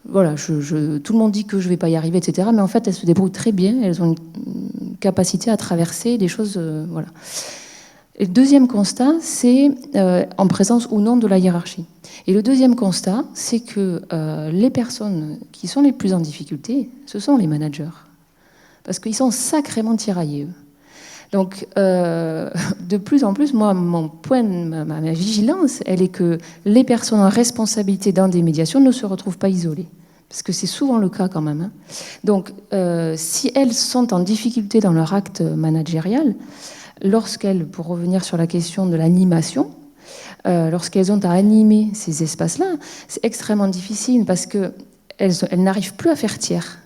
S2: voilà, tout le monde dit que je ne vais pas y arriver, etc. Mais en fait, elles se débrouillent très bien, elles ont une capacité à traverser des choses. Voilà. Et le deuxième constat, c'est en présence ou non de la hiérarchie. Et le deuxième constat, c'est que les personnes qui sont les plus en difficulté, ce sont les managers. Parce qu'ils sont sacrément tiraillés, eux. Donc, de plus en plus, moi, ma vigilance, elle est que les personnes en responsabilité dans des médiations ne se retrouvent pas isolées. Parce que c'est souvent le cas quand même. Hein. Donc, si elles sont en difficulté dans leur acte managérial, lorsqu'elles, pour revenir sur la question de l'animation, lorsqu'elles ont à animer ces espaces-là, c'est extrêmement difficile parce qu'elles n'arrivent plus à faire tiers.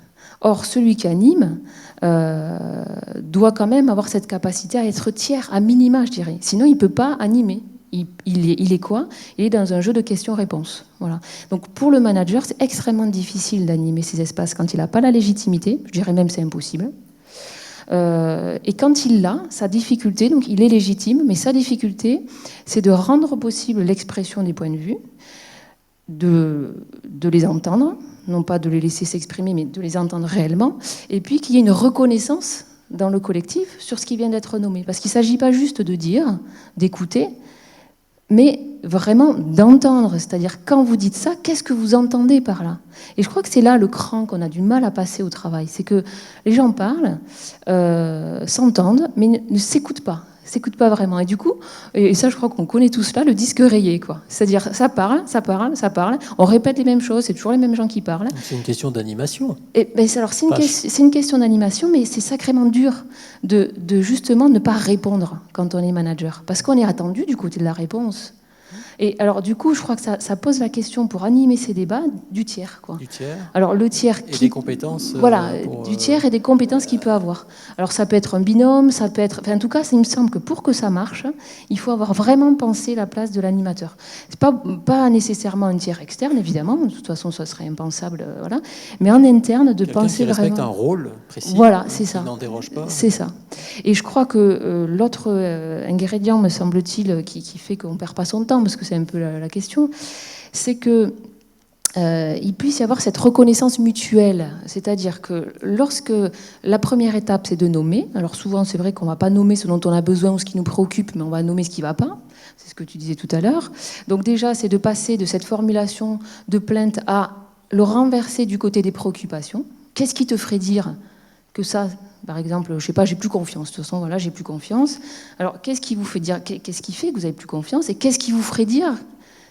S2: Or, celui qui anime doit quand même avoir cette capacité à être tiers, à minima, je dirais. Sinon, il ne peut pas animer. Il est quoi? Il est dans un jeu de questions-réponses. Voilà. Donc, pour le manager, c'est extrêmement difficile d'animer ces espaces quand il n'a pas la légitimité. Je dirais même c'est impossible. Et quand il l'a, sa difficulté, donc il est légitime, mais sa difficulté, c'est de rendre possible l'expression des points de vue, de les entendre, non pas de les laisser s'exprimer, mais de les entendre réellement, et puis qu'il y ait une reconnaissance dans le collectif sur ce qui vient d'être nommé. Parce qu'il ne s'agit pas juste de dire, d'écouter, mais vraiment d'entendre. C'est-à-dire, quand vous dites ça, qu'est-ce que vous entendez par là? Et je crois que c'est là le cran qu'on a du mal à passer au travail. C'est que les gens parlent, s'entendent, mais ne s'écoutent pas vraiment. Et du coup, et ça je crois qu'on connaît tous là, le disque rayé, quoi. C'est-à-dire, ça parle, on répète les mêmes choses, c'est toujours les mêmes gens qui parlent.
S1: C'est une question d'animation.
S2: Et, ben, alors, c'est une question d'animation, mais c'est sacrément dur de justement ne pas répondre quand on est manager. Parce qu'on est attendu du côté de la réponse. Et alors, du coup, je crois que ça pose la question, pour animer ces débats, du tiers, quoi.
S1: Du tiers.
S2: Alors, le tiers
S1: et des compétences.
S2: Voilà, du tiers et des compétences qu'il peut avoir. Alors, ça peut être un binôme, ça peut être... Enfin, en tout cas, il me semble que pour que ça marche, il faut avoir vraiment pensé la place de l'animateur. C'est pas nécessairement un tiers externe, évidemment. De toute façon, ça serait impensable, voilà. Mais en interne, de
S1: Quelqu'un
S2: penser
S1: qui respecte
S2: vraiment...
S1: un rôle précis.
S2: Voilà, c'est ça.
S1: Qui n'en déroge pas.
S2: C'est ça. Et je crois que l'autre ingrédient, me semble-t-il, qui fait qu'on ne perd pas son temps, parce que c'est un peu la question, c'est que il puisse y avoir cette reconnaissance mutuelle. C'est-à-dire que lorsque la première étape, c'est de nommer, alors souvent c'est vrai qu'on ne va pas nommer ce dont on a besoin ou ce qui nous préoccupe, mais on va nommer ce qui ne va pas. C'est ce que tu disais tout à l'heure. Donc déjà, c'est de passer de cette formulation de plainte à le renverser du côté des préoccupations. Qu'est-ce qui te ferait dire que ça, par exemple, je ne sais pas, j'ai plus confiance. De toute façon, voilà, j'ai plus confiance. Alors, qu'est-ce qui vous fait dire, qu'est-ce qui fait que vous avez plus confiance, et qu'est-ce qui vous ferait dire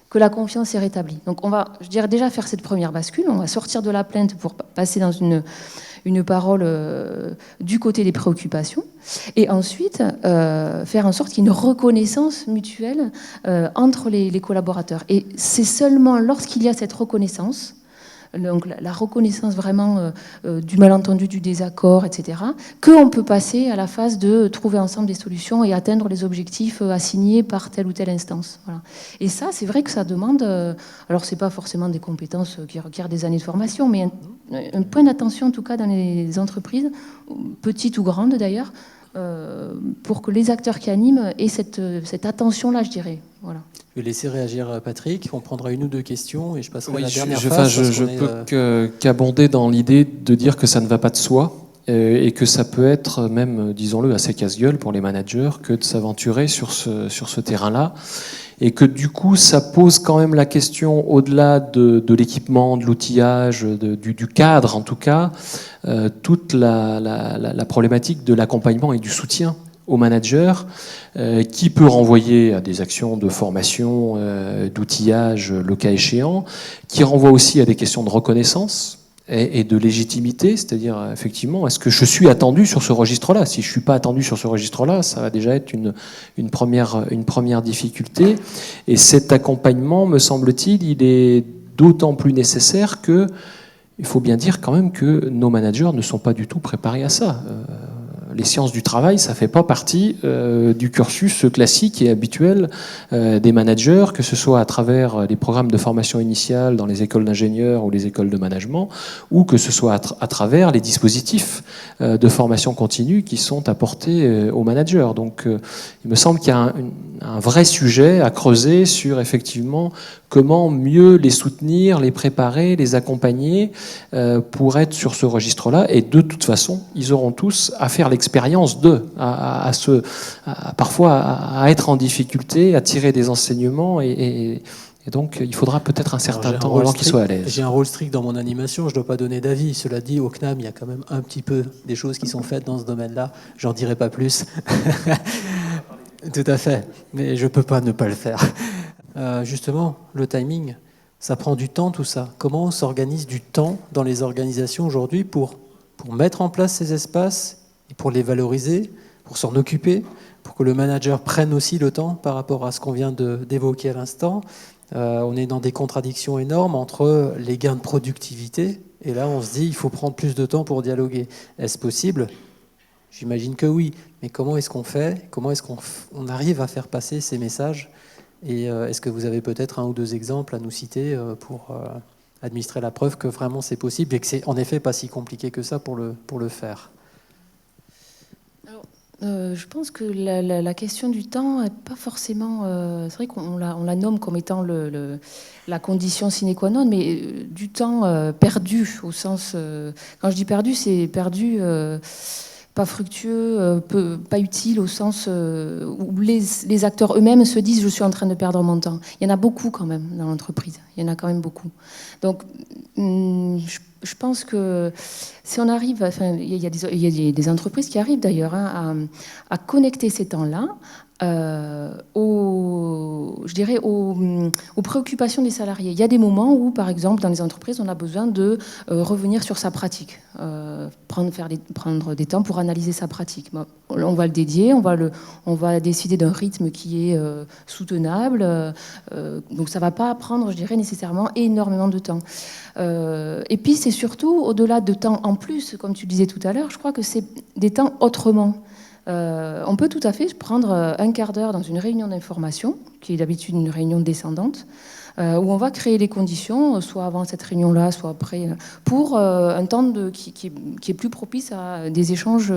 S2: que la confiance est rétablie? Donc, on va, je dirais, déjà faire cette première bascule. On va sortir de la plainte pour passer dans une parole du côté des préoccupations, et ensuite faire en sorte qu'il y ait une reconnaissance mutuelle entre les collaborateurs. Et c'est seulement lorsqu'il y a cette reconnaissance, donc la reconnaissance vraiment du malentendu, du désaccord, etc., qu'on peut passer à la phase de trouver ensemble des solutions et atteindre les objectifs assignés par telle ou telle instance. Voilà. Et ça, c'est vrai que ça demande, alors c'est pas forcément des compétences qui requièrent des années de formation, mais un point d'attention en tout cas dans les entreprises, petites ou grandes d'ailleurs, pour que les acteurs qui animent aient cette attention-là, je dirais. Voilà.
S1: Je vais laisser réagir Patrick. On prendra une ou deux questions et je passerai à la
S3: Oui,
S1: dernière phase.
S3: je peux qu'abonder dans l'idée de dire que ça ne va pas de soi et que ça peut être même, disons-le, assez casse-gueule pour les managers que de s'aventurer sur ce terrain-là. Et que du coup, ça pose quand même la question, au-delà de l'équipement, de l'outillage, du cadre en tout cas, toute la problématique de l'accompagnement et du soutien aux managers, qui peut renvoyer à des actions de formation, d'outillage, le cas échéant, qui renvoie aussi à des questions de reconnaissance et de légitimité, c'est-à-dire effectivement, est-ce que je suis attendu sur ce registre-là? Si je ne suis pas attendu sur ce registre-là, ça va déjà être une première difficulté. Et cet accompagnement, me semble-t-il, il est d'autant plus nécessaire que il faut bien dire quand même que nos managers ne sont pas du tout préparés à ça. Les sciences du travail, ça ne fait pas partie du cursus classique et habituel des managers, que ce soit à travers les programmes de formation initiale dans les écoles d'ingénieurs ou les écoles de management, ou que ce soit à travers les dispositifs de formation continue qui sont apportés aux managers. Donc il me semble qu'il y a un vrai sujet à creuser sur effectivement comment mieux les soutenir, les préparer, les accompagner pour être sur ce registre-là. Et de toute façon, ils auront tous à faire l'expérience parfois à être en difficulté, à tirer des enseignements et donc il faudra peut-être un certain temps avant qu'ils soient à l'aise.
S1: J'ai un rôle strict dans mon animation, je ne dois pas donner d'avis. Cela dit, au CNAM, il y a quand même un petit peu des choses qui sont faites dans ce domaine-là. J'en dirai pas plus. Tout à fait, mais je ne peux pas ne pas le faire. Justement, le timing, ça prend du temps tout ça. Comment on s'organise du temps dans les organisations aujourd'hui pour mettre en place ces espaces et pour les valoriser, pour s'en occuper, pour que le manager prenne aussi le temps par rapport à ce qu'on vient d'évoquer à l'instant. On est dans des contradictions énormes entre les gains de productivité et là on se dit il faut prendre plus de temps pour dialoguer. Est-ce possible ? J'imagine que oui, mais comment est-ce qu'on fait ? Comment est-ce qu'on arrive à faire passer ces messages ? Et est-ce que vous avez peut-être un ou deux exemples à nous citer pour administrer la preuve que vraiment c'est possible et que c'est en effet pas si compliqué que ça pour le faire ?
S2: Je pense que la question du temps n'est pas forcément... c'est vrai qu'on la nomme comme étant la condition sine qua non, mais du temps perdu, au sens... quand je dis perdu, c'est perdu... pas fructueux, pas utile, au sens où les acteurs eux-mêmes se disent « je suis en train de perdre mon temps ». Il y en a beaucoup quand même dans l'entreprise, il y en a quand même beaucoup. Donc je pense que si on arrive, enfin, il y a des entreprises qui arrivent d'ailleurs à connecter ces temps-là je dirais aux préoccupations des salariés. Il y a des moments où, par exemple, dans les entreprises, on a besoin de revenir sur sa pratique, prendre des temps pour analyser sa pratique. Bon, on va le dédier, on va décider d'un rythme qui est soutenable, donc ça ne va pas prendre, je dirais, nécessairement énormément de temps. Et puis c'est surtout, au-delà de temps en plus, comme tu le disais tout à l'heure, je crois que c'est des temps autrement. On peut tout à fait prendre un quart d'heure dans une réunion d'information, qui est d'habitude une réunion descendante, où on va créer les conditions, soit avant cette réunion-là, soit après, pour un temps qui est plus propice à des échanges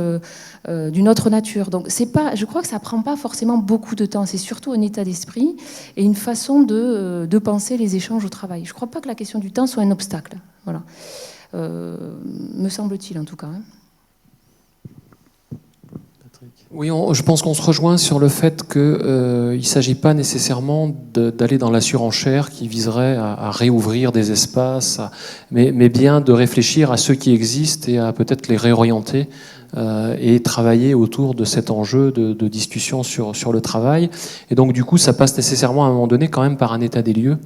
S2: d'une autre nature. Donc je crois que ça ne prend pas forcément beaucoup de temps, c'est surtout un état d'esprit et une façon de penser les échanges au travail. Je ne crois pas que la question du temps soit un obstacle. Voilà. Me semble-t-il en tout cas.
S3: Oui, je pense qu'on se rejoint sur le fait qu'il ne s'agit pas nécessairement d'aller dans la surenchère qui viserait à réouvrir des espaces, mais bien de réfléchir à ceux qui existent et à peut-être les réorienter et travailler autour de cet enjeu de discussion sur le travail. Et donc du coup, ça passe nécessairement à un moment donné quand même par un état des lieux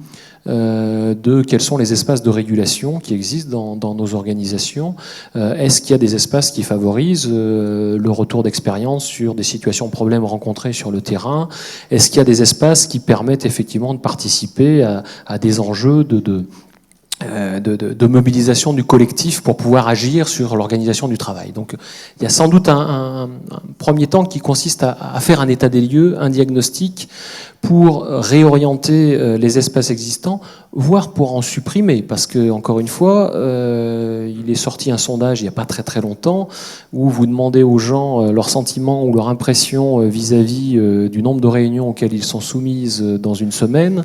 S3: de quels sont les espaces de régulation qui existent dans nos organisations. Est-ce qu'il y a des espaces qui favorisent le retour d'expérience sur des situations problèmes rencontrés sur le terrain? Est-ce qu'il y a des espaces qui permettent effectivement de participer à des enjeux de mobilisation du collectif pour pouvoir agir sur l'organisation du travail. Donc il y a sans doute un premier temps qui consiste à faire un état des lieux, un diagnostic pour réorienter les espaces existants, voire pour en supprimer, parce que encore une fois, il est sorti un sondage il n'y a pas très très longtemps où vous demandez aux gens leurs sentiments ou leurs impressions vis-à-vis du nombre de réunions auxquelles ils sont soumises dans une semaine.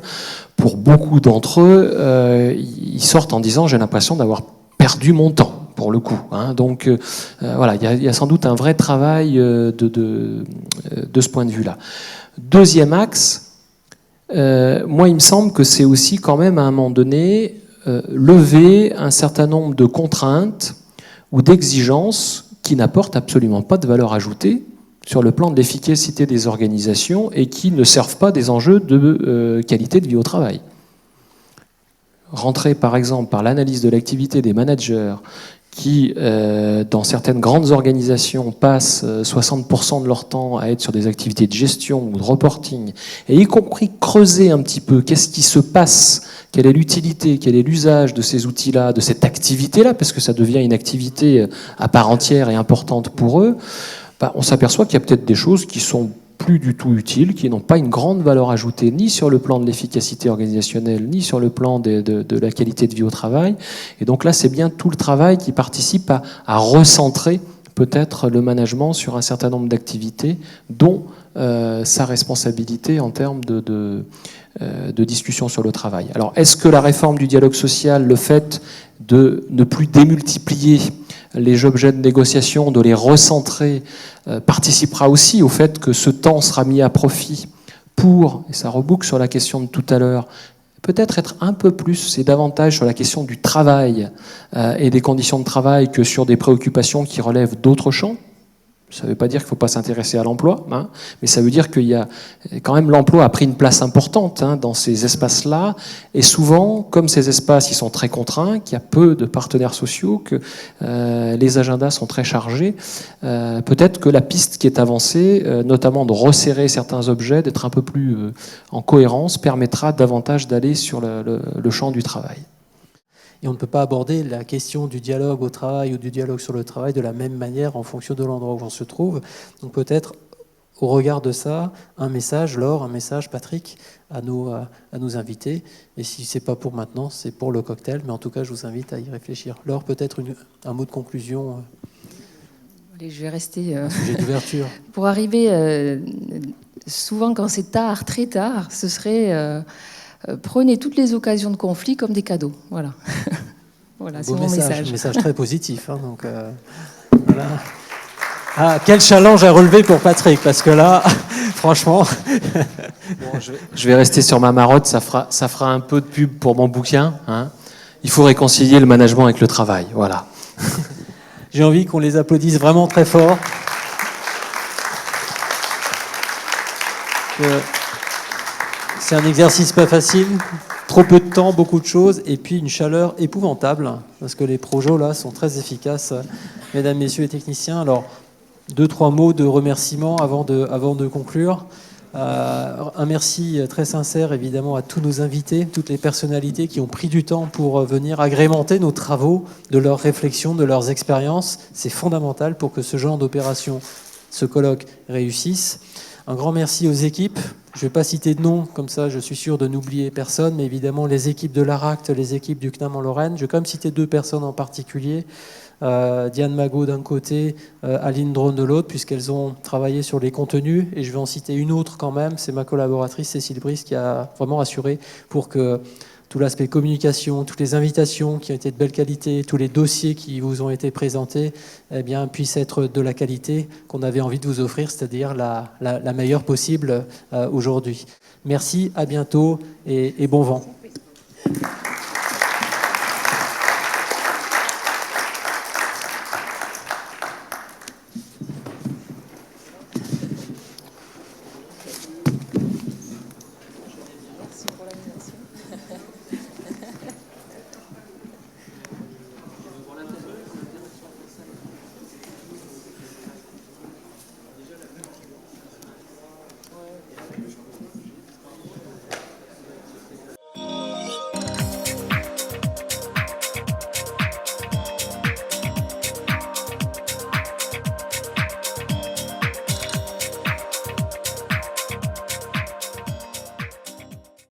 S3: Pour beaucoup d'entre eux, ils sortent en disant « j'ai l'impression d'avoir perdu mon temps ». Pour le coup. Donc voilà, il y a sans doute un vrai travail de ce point de vue-là. Deuxième axe, moi il me semble que c'est aussi quand même à un moment donné lever un certain nombre de contraintes ou d'exigences qui n'apportent absolument pas de valeur ajoutée sur le plan de l'efficacité des organisations et qui ne servent pas des enjeux de qualité de vie au travail. Rentrer par exemple par l'analyse de l'activité des managers qui, dans certaines grandes organisations, passent 60% de leur temps à être sur des activités de gestion ou de reporting, et y compris creuser un petit peu qu'est-ce qui se passe, quelle est l'utilité, quel est l'usage de ces outils-là, de cette activité-là, parce que ça devient une activité à part entière et importante pour eux, on s'aperçoit qu'il y a peut-être des choses qui sont plus du tout utiles, qui n'ont pas une grande valeur ajoutée ni sur le plan de l'efficacité organisationnelle, ni sur le plan de la qualité de vie au travail. Et donc là, c'est bien tout le travail qui participe à recentrer peut-être le management sur un certain nombre d'activités, dont sa responsabilité en termes de discussion sur le travail. Alors, est-ce que la réforme du dialogue social, le fait de ne plus démultiplier les objets de négociation, de les recentrer, participera aussi au fait que ce temps sera mis à profit pour, et ça reboucle sur la question de tout à l'heure, peut-être être un peu plus et davantage sur la question du travail et des conditions de travail que sur des préoccupations qui relèvent d'autres champs. Ça ne veut pas dire qu'il ne faut pas s'intéresser à l'emploi, mais ça veut dire qu'il y a quand même l'emploi a pris une place importante dans ces espaces-là. Et souvent, comme ces espaces ils sont très contraints, qu'il y a peu de partenaires sociaux, que les agendas sont très chargés, peut-être que la piste qui est avancée, notamment de resserrer certains objets, d'être un peu plus en cohérence, permettra davantage d'aller sur le champ du travail.
S1: Et on ne peut pas aborder la question du dialogue au travail ou du dialogue sur le travail de la même manière en fonction de l'endroit où on se trouve. Donc peut-être, au regard de ça, un message, Laure, un message, Patrick, à nos invités. Et si ce n'est pas pour maintenant, c'est pour le cocktail. Mais en tout cas, je vous invite à y réfléchir. Laure, peut-être un mot de conclusion.
S2: Allez, je vais rester...
S1: sujet d'ouverture.
S2: Pour arriver, souvent quand c'est tard, très tard, ce serait... prenez toutes les occasions de conflit comme des cadeaux. Voilà. Voilà, c'est mon message.
S1: Un message très positif. Donc, voilà. Ah, quel challenge à relever pour Patrick, parce que là, franchement...
S3: Bon, je vais rester sur ma marotte, ça fera un peu de pub pour mon bouquin. Il faut réconcilier le management avec le travail. Voilà.
S1: J'ai envie qu'on les applaudisse vraiment très fort. C'est un exercice pas facile, trop peu de temps, beaucoup de choses, et puis une chaleur épouvantable, parce que les projets là sont très efficaces. Mesdames, messieurs les techniciens, alors 2-3 mots de remerciement avant de conclure. Un merci très sincère évidemment à tous nos invités, toutes les personnalités qui ont pris du temps pour venir agrémenter nos travaux, de leurs réflexions, de leurs expériences. C'est fondamental pour que ce genre d'opération, ce colloque, réussisse. Un grand merci aux équipes. Je ne vais pas citer de nom, comme ça je suis sûr de n'oublier personne, mais évidemment les équipes de l'ARACT, les équipes du CNAM en Lorraine. Je vais quand même citer 2 personnes en particulier. Diane Magot d'un côté, Aline Drone de l'autre, puisqu'elles ont travaillé sur les contenus. Et je vais en citer une autre quand même, c'est ma collaboratrice Cécile Brice qui a vraiment assuré pour que tout l'aspect communication, toutes les invitations qui ont été de belle qualité, tous les dossiers qui vous ont été présentés, eh bien, puissent être de la qualité qu'on avait envie de vous offrir, c'est-à-dire la meilleure possible aujourd'hui. Merci, à bientôt et bon vent.